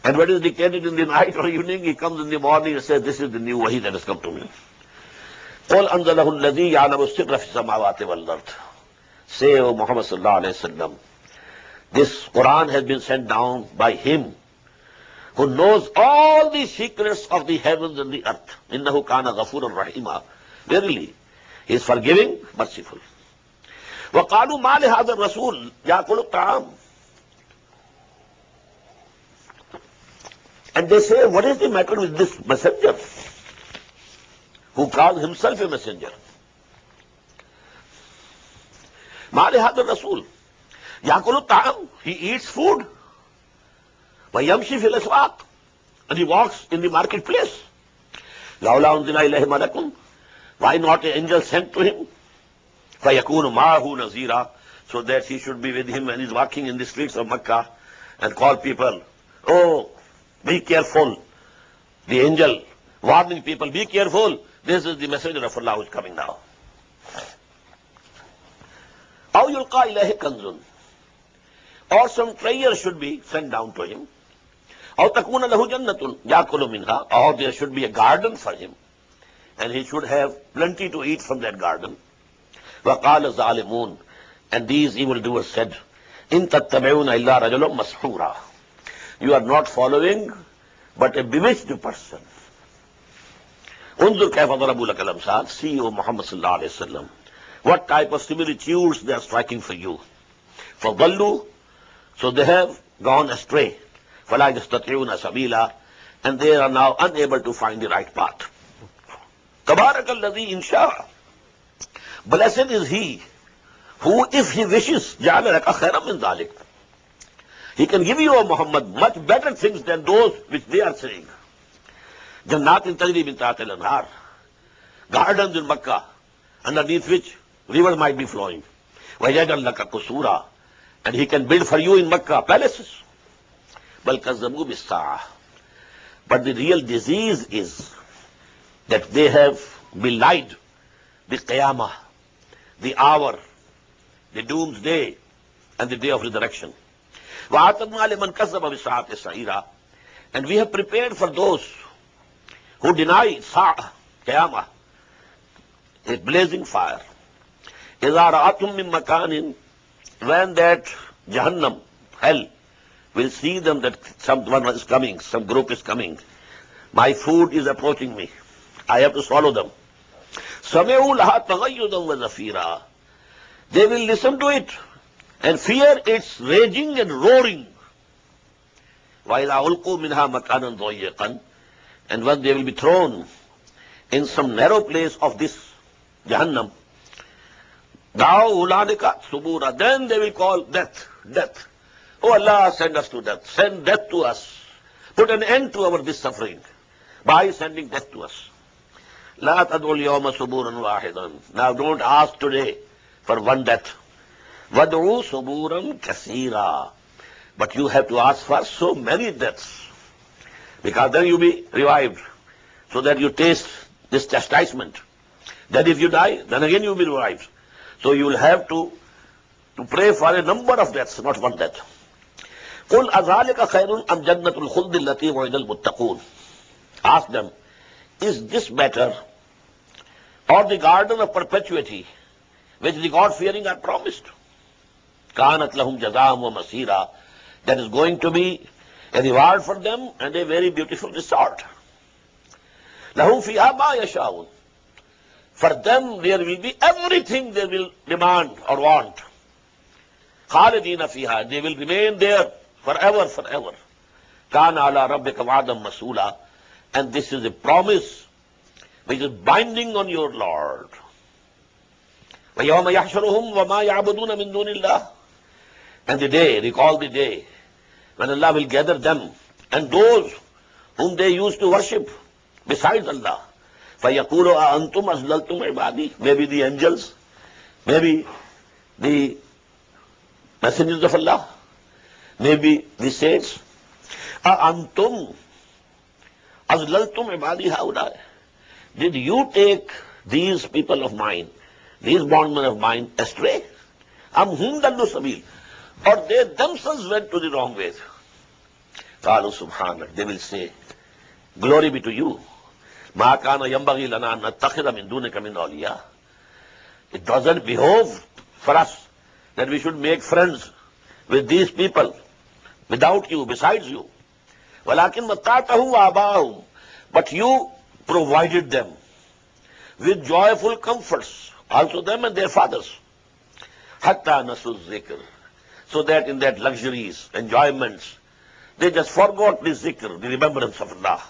And what is dictated in the night or evening, he comes in the morning and says, this is the new wahi that has come to me. قُلْ أَنزَلَهُ الَّذِي يَعْلَمُ السِّرَّ فِي السَّمَاوَاتِ وَالْأَرْضِ. Say, O Muhammad sallallahu alayhi wa sallam, this Quran has been sent down by him who knows all the secrets of the heavens and the earth. إِنَّهُ كَانَ غَفُورًا رَحِيمًا. Verily, he is forgiving, merciful. وَقَالُوا مَا لِهَذَا الرَّسُولِ يَأْكُلُ الطَّعَامَ. And they say, what is the matter with this messenger who calls himself a messenger? مَا لِهَذَا الرَّسُولِ يَأْكُلُ الطَّعَامَ. He eats food. وَيَمْشِي فِي الْأَسْوَاقِ. And he walks in the marketplace. لَوْلَا أُنزِلَ إِلَيْهِ مَلَكٌ. Why not an angel sent to him? فَيَكُونُ مَعَهُ نَذِيرًا. So that he should be with him when he's walking in the streets of Makkah and call people, oh, be careful. The angel warning people, be careful. This is the messenger of Allah who is coming now. أَوْ يُلْقَى إِلَيْهِ كَنْزٌ. Or some treasure should be sent down to him. أَوْ تَكُونَ لَهُ جَنَّةٌ يَأْكُلُ مِنْهَا. Or there should be a garden for him, and he should have plenty to eat from that garden. وَقَالَ الظَّالِمُونَ. And these evildoers said, إِن تَتَّبِعُونَ إِلَّا رَجُلًا مَسْحُورًا. You are not following, but a bewitched person. انظر كيف ضربوا لك الأمثال. See, O Muhammad sallallahu alayhi wa sallam, what type of similitudes they are striking for you. فَضَلُّوا. So they have gone astray. فَلَا يَسْتَطِعُونَ سَبِيلًا. And they are now unable to find the right path. Tabarakalladhi insha. Blessed is he who, if he wishes, ja'ala laka khairan min dhalik. He can give you, O Muhammad, much better things than those which they are saying. Jannatin tajri min tahtiha al-anhar. Gardens in Makkah, underneath which rivers might be flowing. وَيَجْعَلْ لَكَ قُصُورًا. And he can build for you in Makkah palaces. بَلْ كَذَّبُوا بِالسَّاعَةِ. But the real disease is that they have belied the Qiyamah, the hour, the doomsday, and the day of resurrection. وَآتَدْنَا لِمَنْ كَذَّبَ بِالسَّاعَةِ سَعِيرًا. And we have prepared for those who deny Sa'ah, Qiyamah, a blazing fire. إِذَا رَأَتُم مِّن مَكَانٍ. When that Jahannam, hell, will see them that someone is coming, some group is coming. My food is approaching me. I have to swallow them. سَمِعُوا لَهَا تَغَيُّظًا وَزَفِيرًا. They will listen to it and fear its raging and roaring. وَإِذَا أُلْقُوا مِنْهَا مَكَانًا ضَيِّقًا. And when they will be thrown in some narrow place of this Jahannam, دَعَوْا هُنَالِكَ ثُبُورًا. Then they will call death, death. Oh Allah, send us to death. Send death to us. Put an end to our this suffering by sending death to us. لَا تَدْعُوا الْيَوْمَ ثُبُورًا وَاحِدًا. Now don't ask today for one death. وَدْعُوا ثُبُورًا كَثِيرًا. But you have to ask for so many deaths, because then you'll be revived, so that you taste this chastisement. That if you die, then again you'll be revived. So you will have to pray for a number of deaths, not one death. قُلْ أَذَلِكَ خَيْرٌ أَمْ جَنَّةُ الْخُلْدِ الَّتِي وَعِدَ الْمُتَّقُونَ. Ask them, is this better, or the garden of perpetuity which the God-fearing are promised? كَانَتْ لَهُمْ جَزَاءً وَمَصِيرًا. That is going to be a reward for them and a very beautiful resort. لَهُمْ فِيهَا مَا يَشَاءُونَ. For them there will be everything they will demand or want. خَالِدِينَ فِيهَا. They will remain there forever, forever. كَانَ عَلَىٰ رَبِّكَ وَعْدًا مَسْئُولًا. And this is a promise which is binding on your Lord. وَيَوْمَ يَحْشُرُهُمْ وَمَا يَعْبُدُونَ مِن دُونِ اللَّهِ. And the day, recall the day, when Allah will gather them and those whom they used to worship besides Allah. فَيَقُولُ أَأَنْتُمْ أَزْلَلْتُمْ عِبَادِي. Maybe the angels, maybe the messengers of Allah, maybe the saints. أَأَنْتُمْ أَزْلَلْتُمْ عِبَادِي هَؤُلَاءِ. Did you take these people of mine, these bondmen of mine, astray? أَمْ هُمْ ضَلُّوا السَّبِيلَ. Or they themselves went to the wrong way. قَالُوا سُبْحَانَكَ. They will say, glory be to you. مَا كَانَ يَنْبَغِي لَنَا أَن نَتَّخِذَ مِن دُونِكَ مِنْ أَوْلِيَاءَ. It doesn't behove for us that we should make friends with these people without you, besides you. وَلَكِنْ مَتَّعْتَهُمْ وَآبَاءَهُمْ. But you provided them with joyful comforts, also them and their fathers. حَتَّى نَسُوا الذِّكْرَ. So that in that luxuries, enjoyments, they just forgot the zikr, the remembrance of Allah.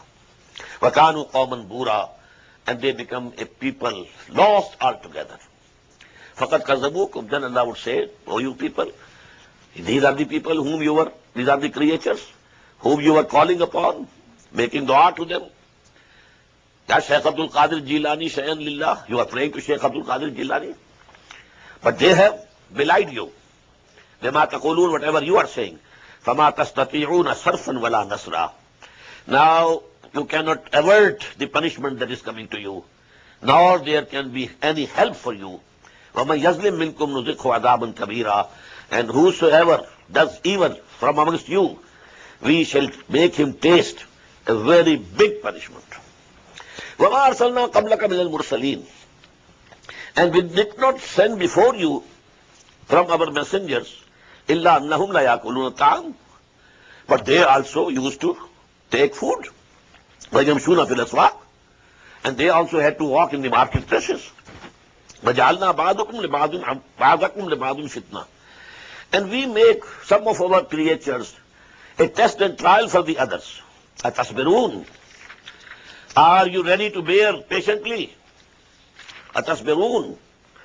وَكَانُوا قَوْمًا بُورًا. And they become a people lost altogether. فَقَدْ كَذَّبُوكُمْ. Then Allah would say, oh you people, these are the people whom you were, these are the creatures whom you were calling upon, making dua to them. Ya Shaykh Abdul Qadir Jilani Shayan Lillah. You are praying to Shaykh Abdul Qadir Jilani. But they have belied you. بِمَا تَقُولُونَ. Whatever you are saying. فَمَا تَسْتَطِيعُونَ صَرْفًا وَلَا نَصْرًا. Now you cannot avert the punishment that is coming to you, nor there can be any help for you. وَمَنْ يَظْلِمْ مِنْكُمْ نُذِقْهُ عَذَابًا كَبِيرًا. And whosoever does evil from amongst you, we shall make him taste a very big punishment. وَمَا أَرْسَلْنَا قَبْلَكَ مِنَ الْمُرْسَلِينَ. And we did not send before you from our messengers, إِلَّا أَنَّهُمْ لَا يَأْكُلُونَ الطَّعَامَ. But they also used to take food. وَيَمْشُونَ فِي الْأَسْوَاقِ. And they also had to walk in the marketplaces. وَجَعَلْنَا بَعْضَكُمْ لِبَعْضٍ فِتْنَةً. And we make some of our creatures a test and trial for the others. أَتَصْبِرُونَ. Are you ready to bear patiently? أتصبرون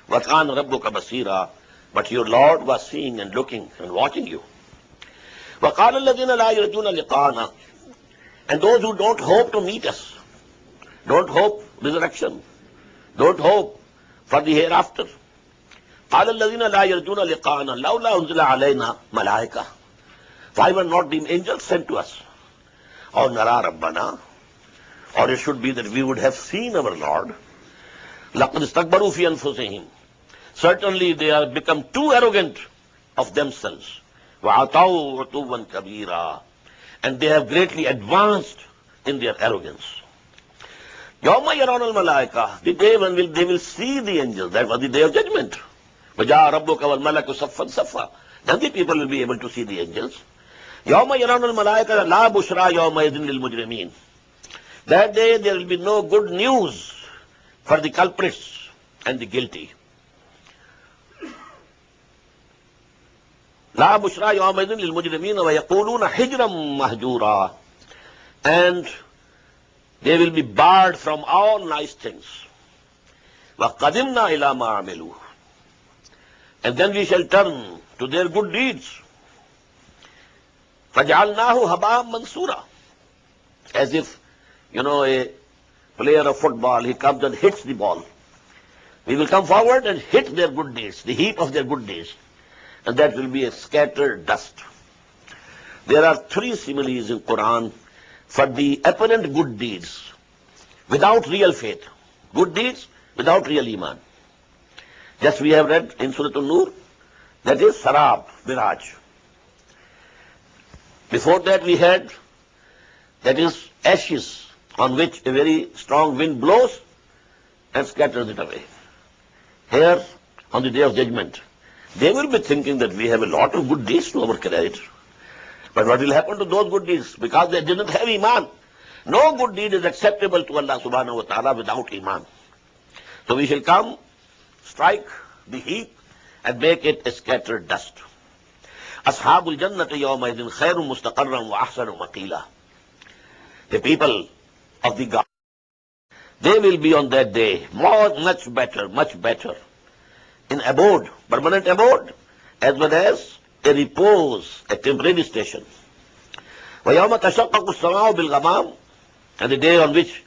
وكان ربك بصيرا. But your Lord was seeing and looking and watching you. وقال الذين لا يرجون لقاءنا, and those who don't hope to meet us, don't hope resurrection, don't hope for the hereafter. قال الذين لا يرجون لقاءنا لولا أنزل علينا ملائكة. Why were not the angels sent to us? Or نرى ربنا, or it should be that we would have seen our Lord. لقد استكبروا في أنفسهم. Certainly they have become too arrogant of themselves. وعتوا عتوا كبيرا, and they have greatly advanced in their arrogance. يوم يرون الملائكة, the day when they will see the angels, that was the day of judgment. وجاء ربك والملك صفا صفا, then the people will be able to see the angels. يوم يرون الملائكة لا بشرى يومئذ للمجرمين. That day there will be no good news for the culprits and the guilty. لا بشرى يومئذ للمجرمين ويقولون حجرا مهجورا, and they will be barred from all nice things. وقدمنا إلى ما عملوا, and then we shall turn to their good deeds. فجعلناه هباء منصورا, as if, a player of football, he comes and hits the ball. We will come forward and hit their good deeds, the heap of their good deeds, and that will be a scattered dust. There are three similes in Quran for the apparent good deeds without real faith. Good deeds without real iman. Just we have read in Surah An-Nur, that is sarab, mirage. Before that we had, that is ashes on which a very strong wind blows and scatters it away. Here, on the day of judgment, they will be thinking that we have a lot of good deeds to our credit. But what will happen to those good deeds? Because they didn't have iman. No good deed is acceptable to Allah subhanahu wa ta'ala without iman. So we shall come, strike the heap, and make it a scattered dust. Ashabul jannati yawmaidin khairun mustaqarran wa ahsanu maqila. The people of the God, they will be on that day much better in abode, permanent abode, as well as a repose, a temporary station. وَيَوْمَ تَشَقَّقُ السَّمَاءُ بِالْغَمَامِ, and the day on which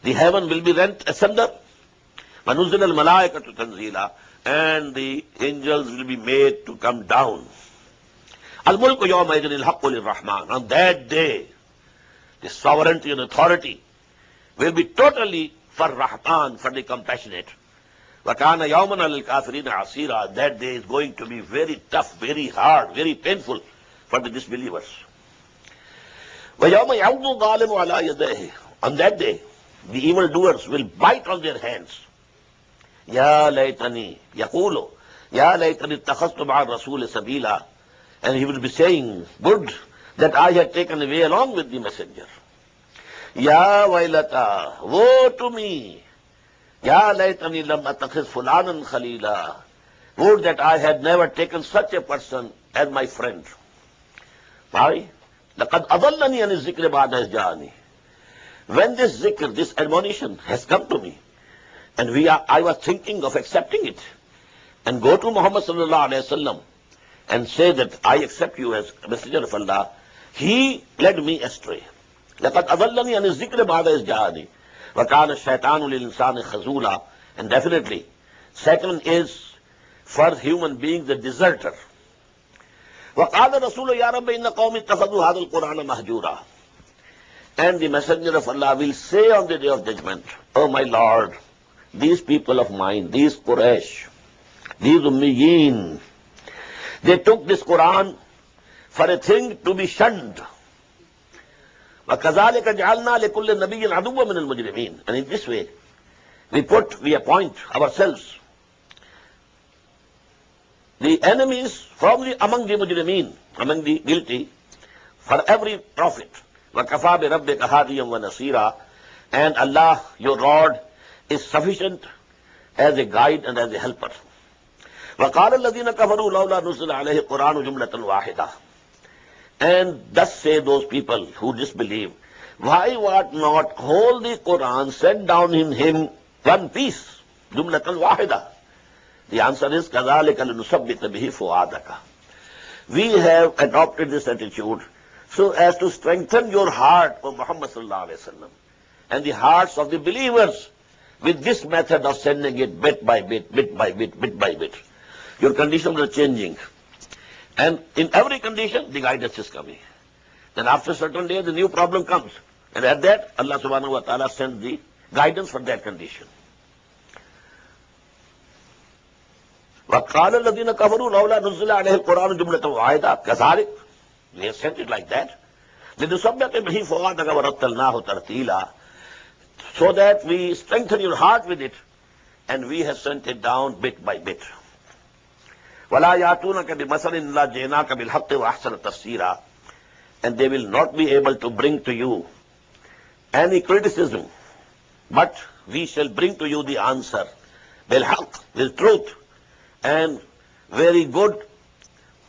the heaven will be rent asunder. وَنُزِّلَ الْمَلَائِكَةُ تَنْزِيلًا, and the angels will be made to come down. الْمُلْكُ يَوْمَئِذٍ الْحَقُّ لِلرَّحْمَنِ. On that day, the sovereignty and authority will be totally for Rahman, for the compassionate. وَكَانَ يَوْمًا عَلَى الْكَافِرِينَ عَسِيرًا. That day is going to be very tough, very hard, very painful for the disbelievers. وَيَوْمَ يَعُضُّ الظَّالِمُ عَلَى يَدَيْهِ. On that day, the evildoers will bite on their hands. يَا لَيْتَنِي يَقُولُ يَا لَيْتَنِي اتَّخَذْتُ مَعَ الرَّسُولِ سَبِيلًا. And he will be saying, good that I had taken away along with the messenger. Ya wailata, woe to me. Ya laytani lam attakhidh fulanan khalila. Would that I had never taken such a person as my friend. Why? Laqad adallani an zikr ba'da iz ja'ani. When this zikr, this admonition has come to me, and I was thinking of accepting it, and go to Muhammad sallallahu alayhi wa sallam and say that I accept you as a messenger of Allah, he led me astray. لَقَدْ أَضَلَّنِي عَنِ الذِّكْرِ بَعْدَ إِذْ جَاءَنِي وَكَانَ الشَّيْطَانُ لِلْإِنسَانِ خَذُولًا. And definitely, Satan is for human beings the deserter. وَقَالَ الرَّسُولُ يَا رَبِّ إِنَّ قَوْمِ اتَّخَذُوا هَذَا الْقُرْآنَ مَهْجُورًا. And the messenger of Allah will say on the day of judgment, oh my Lord, these people of mine, these Quraysh, these Ummiyin, they took this Quran for a thing to be shunned. وَكَذَلِكَ جَعَلْنَا لِكُلِّ نَبِيٍّ عَدُوًّا مِنَ الْمُجْرِمِينَ. And in this way, we appoint ourselves the enemies among the mujrimeen, among the guilty, for every prophet. وَكَفَى بِرَبِّكَ هَادِيًا وَنَصِيرًا. And Allah, your Lord, is sufficient as a guide and as a helper. وَقَالَ الَّذِينَ كَفَرُوا لَوْلَا نُزِّلَ عَلَيْهِ الْقُرْآنُ جُمْلَةً وَاحِدَةً. And thus say those people who disbelieve, why was not whole the Quran sent down in him one piece? jumlatan wahida. The answer is كَذَلِكَ لِنُثَبِّتَ بِهِ فُؤَادَكَ. We have adopted this attitude so as to strengthen your heart, O Muhammad sallallahu alaihi wasallam, and the hearts of the believers with this method of sending it bit by bit, bit by bit, bit by bit. Your conditions are changing. And in every condition, the guidance is coming. Then after a certain day, the new problem comes. And at that, Allah subhanahu wa ta'ala sends the guidance for that condition. وَقَالَ الَّذِينَ كَفَرُوا لَوْلَا نُزِّلَ عَلَيْهِ الْقُرْآنُ جُمْلَةً وَاحِدَةً كَذَلِكَ. We have sent it like that. لِنُثَبِّتَ بِهِ فُؤَادَكَ وَرَتَّلْنَاهُ تَرْتِيلًا. So that we strengthen your heart with it, and we have sent it down bit by bit. وَلَا يَأْتُونَكَ بِمَثَلٍ إِلَّا جِئْنَاكَ بِالْحَقِّ وَأَحْسَنَ تَفْسِيرًا. And they will not be able to bring to you any criticism, but we shall bring to you the answer بالحق, with truth, and very good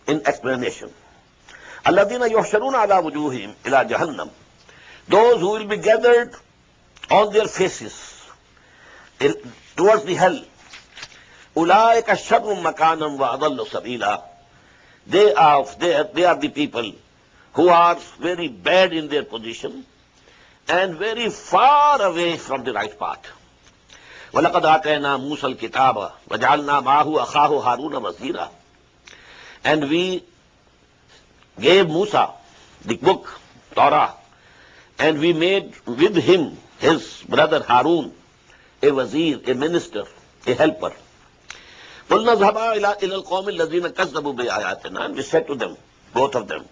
in explanation. الَّذِينَ يُحْشَرُونَ عَلَى وُجُوهِهِمْ إِلَى جَهَنَّمَ. Those who will be gathered on their faces towards the hell. أُولَٰئِكَ شَرٌّ مَكَانًا وَأَضَلُّ سَبِيلًا. They are the people who are very bad in their position and very far away from the right path. وَلَقَدْ آتَيْنَا مُوسَى الْكِتَابَ وَجَعَلْنَا مَعَهُ أَخَاهُ هَارُونَ وَزِيرًا. And we gave Musa the book, Torah, and we made with him his brother Harun a wazir, a minister, a helper. قُلْنَا اذْهَبَا إِلَى الْقَوْمِ الَّذِينَ كَذَّبُوا بِآيَاتِنَا. And we said to them, both of them,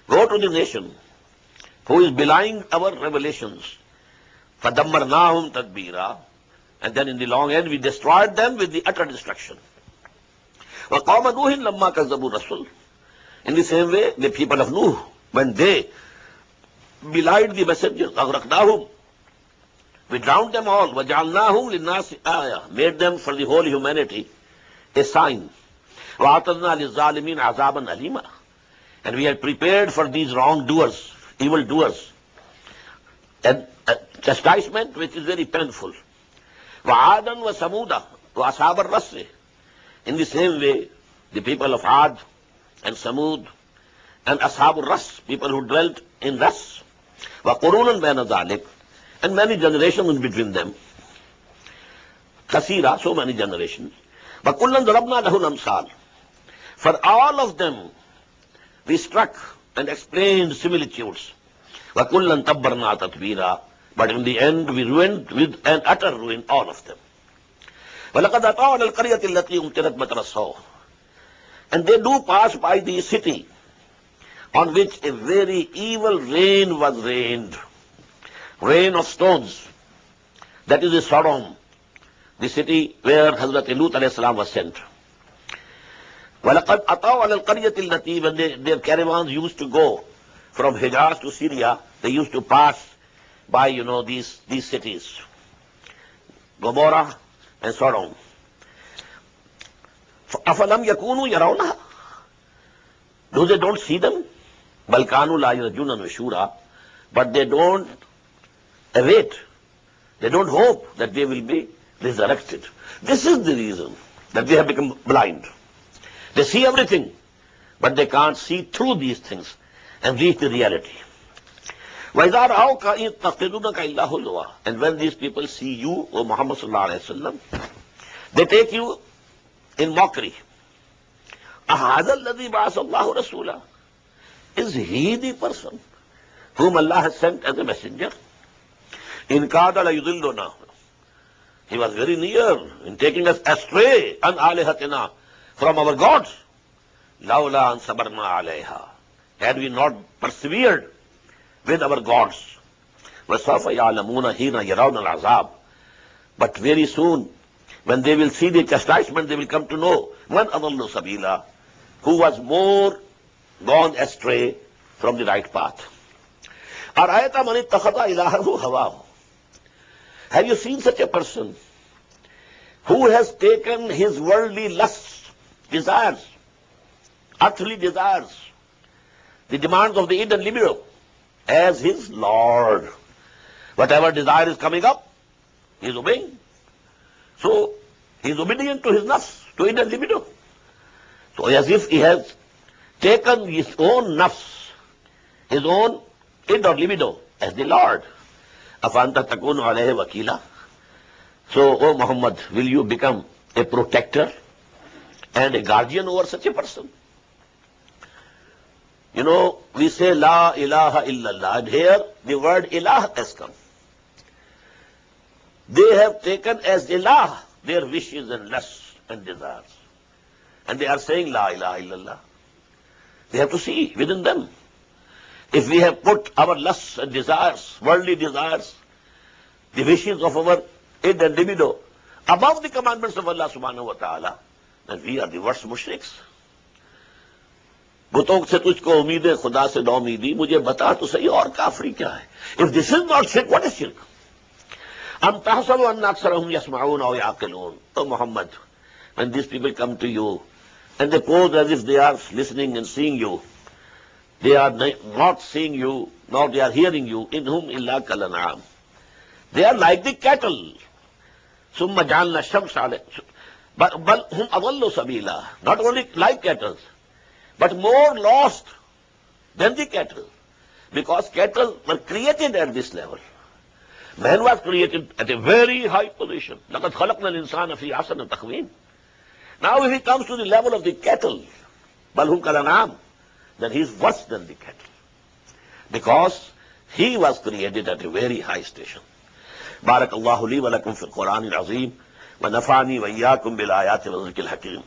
go to the nation who is belying our revelations. فَدَمَّرْنَاهُمْ تَدْبِيرًا. And then in the long end we destroyed them with the utter destruction. وَقَوْمَ نُوحٍ لَمَّا كَذَّبُوا الرَّسُولَ. In the same way, the people of Nuh, when they belied the messengers, أَغْرَقْنَاهُمْ. We drowned them all. وَجَعَلْنَاهُمْ لِلنَّاسِ آيَةً. Made them for the whole humanity a sign. وَأَعْتَدْنَا لِلظَّالِمِينَ عَذَابًا أَلِيمًا. And we had prepared for these wrongdoers, evildoers, a chastisement which is very painful. وَعَادًا وَثَمُودًا وَأَصْحَابَ الرَّسِّ. In the same way, the people of Ad and Samud and Ashab al-Ras, people who dwelt in Ras, وَقُرُونًا بَيْنَ ذَلِكَ, and many generations in between them. Kasira, so many generations. وَكُلًّا ضَرَبْنَا لَهُ الْأَمْثَالَ. For all of them, we struck and explained similitudes. وَكُلًّا تَبَّرْنَا تَتْبِيرًا. But in the end, we ruined with an utter ruin all of them. وَلَقَدْ أَتَوْا عَلَى الْقَرْيَةِ الَّتِي أُمْطِرَتْ مَطَرَ السَّوْءِ. And they do pass by the city on which a very evil rain was rained. Rain of stones. That is the Sodom, the city where Hazrat Lut alayhi salam was sent. وَلَقَدْ أَتَوْا عَلَى الْقَرْيَةِ الَّتِي. When their caravans used to go from Hijaz to Syria, they used to pass by, these cities, Gomorrah and Sodom. أَفَلَمْ يَكُونُوا يَرَوْنَهَا. Do they don't see them? بَلْ كَانُوا لَا يَرْجُونَ نُشُورًا. But they don't await, they don't hope that they will be resurrected. This is the reason that they have become blind. They see everything, but they can't see through these things and reach the reality. وَإِذَا رَأَوْكَ يَتَّخِذُونَكَ إِلَّا هُزُوًا. And when these people see you, O Muhammad sallallahu alaihi wasallam, they take you in mockery. أَهَذَا الَّذِي بَعَثَ اللَّهُ رَسُولًا. Is he the person whom Allah has sent as a messenger? إِنْ كَادَ لَيُضِلُّنَا. He was very near in taking us astray, an alihatina, from our gods. لَوْلَا أَنْ صَبَرْنَا عَلَيْهَا. Had we not persevered with our gods. وَسَوْفَ يَعْلَمُونَ حِينَ يَرَوْنَ الْعَذَابَ. But very soon, when they will see the chastisement, they will come to know مَنْ أَضَلُّ سَبِيلًا, who was more gone astray from the right path. أَرَأَيْتَ مَنِ اتَّخَذَ إِلَٰهَهُ هَوَاهُ. Have you seen such a person who has taken his worldly lusts, desires, earthly desires, the demands of the id and libido, as his Lord? Whatever desire is coming up, he is obeying. So He is obedient to his nafs, to id and libido. So as if he has taken his own nafs, his own id or libido as the Lord. Afanta takunu alayhi wakila. So, O Muhammad, will you become a protector and a guardian over such a person? You know, we say La ilaha illallah, and here the word ilah has come. They have taken as ilah their wishes and lusts and desires. And they are saying La ilaha illallah. They have to see within them. If we have put our lusts and desires, worldly desires, the wishes of our id and libido above the commandments of Allah subhanahu wa ta'ala, then we are the worst mushriks. बुतों से तुझको उम्मीद है खुदा से नौ उम्मीदी मुझे बता तो सही और काफरी क्या है इफ दिस इज नॉट शिर्क व्हाट इज शिर्क अम तहसबु अन्न अक्सरहुम यस्मऊन औ याक़िलून ओ Mohammad when these people come to you and they pose as if they are listening and seeing you, they are not seeing you nor they are hearing you, in whom illa kal an'am, they are like the cattle. summa ja'alna ash-shamsa bal hum adallu sabila, not only like cattle but more lost than the cattle, because cattle were created at this level. Man was created at a very high position. لَقَدْ خَلَقْنَا الْإِنسَانَ فِي أَحْسَنِ تَقْوِيمٍ. Now if he comes to the level of the cattle, بَلْ هُمْ كَالْأَنْعَامِ, then he is worse than the cattle, because he was created at a very high station. بارك الله لي ولكم في القرآن العظيم ونفعني وإياكم بالآيات والذكر الحكيم.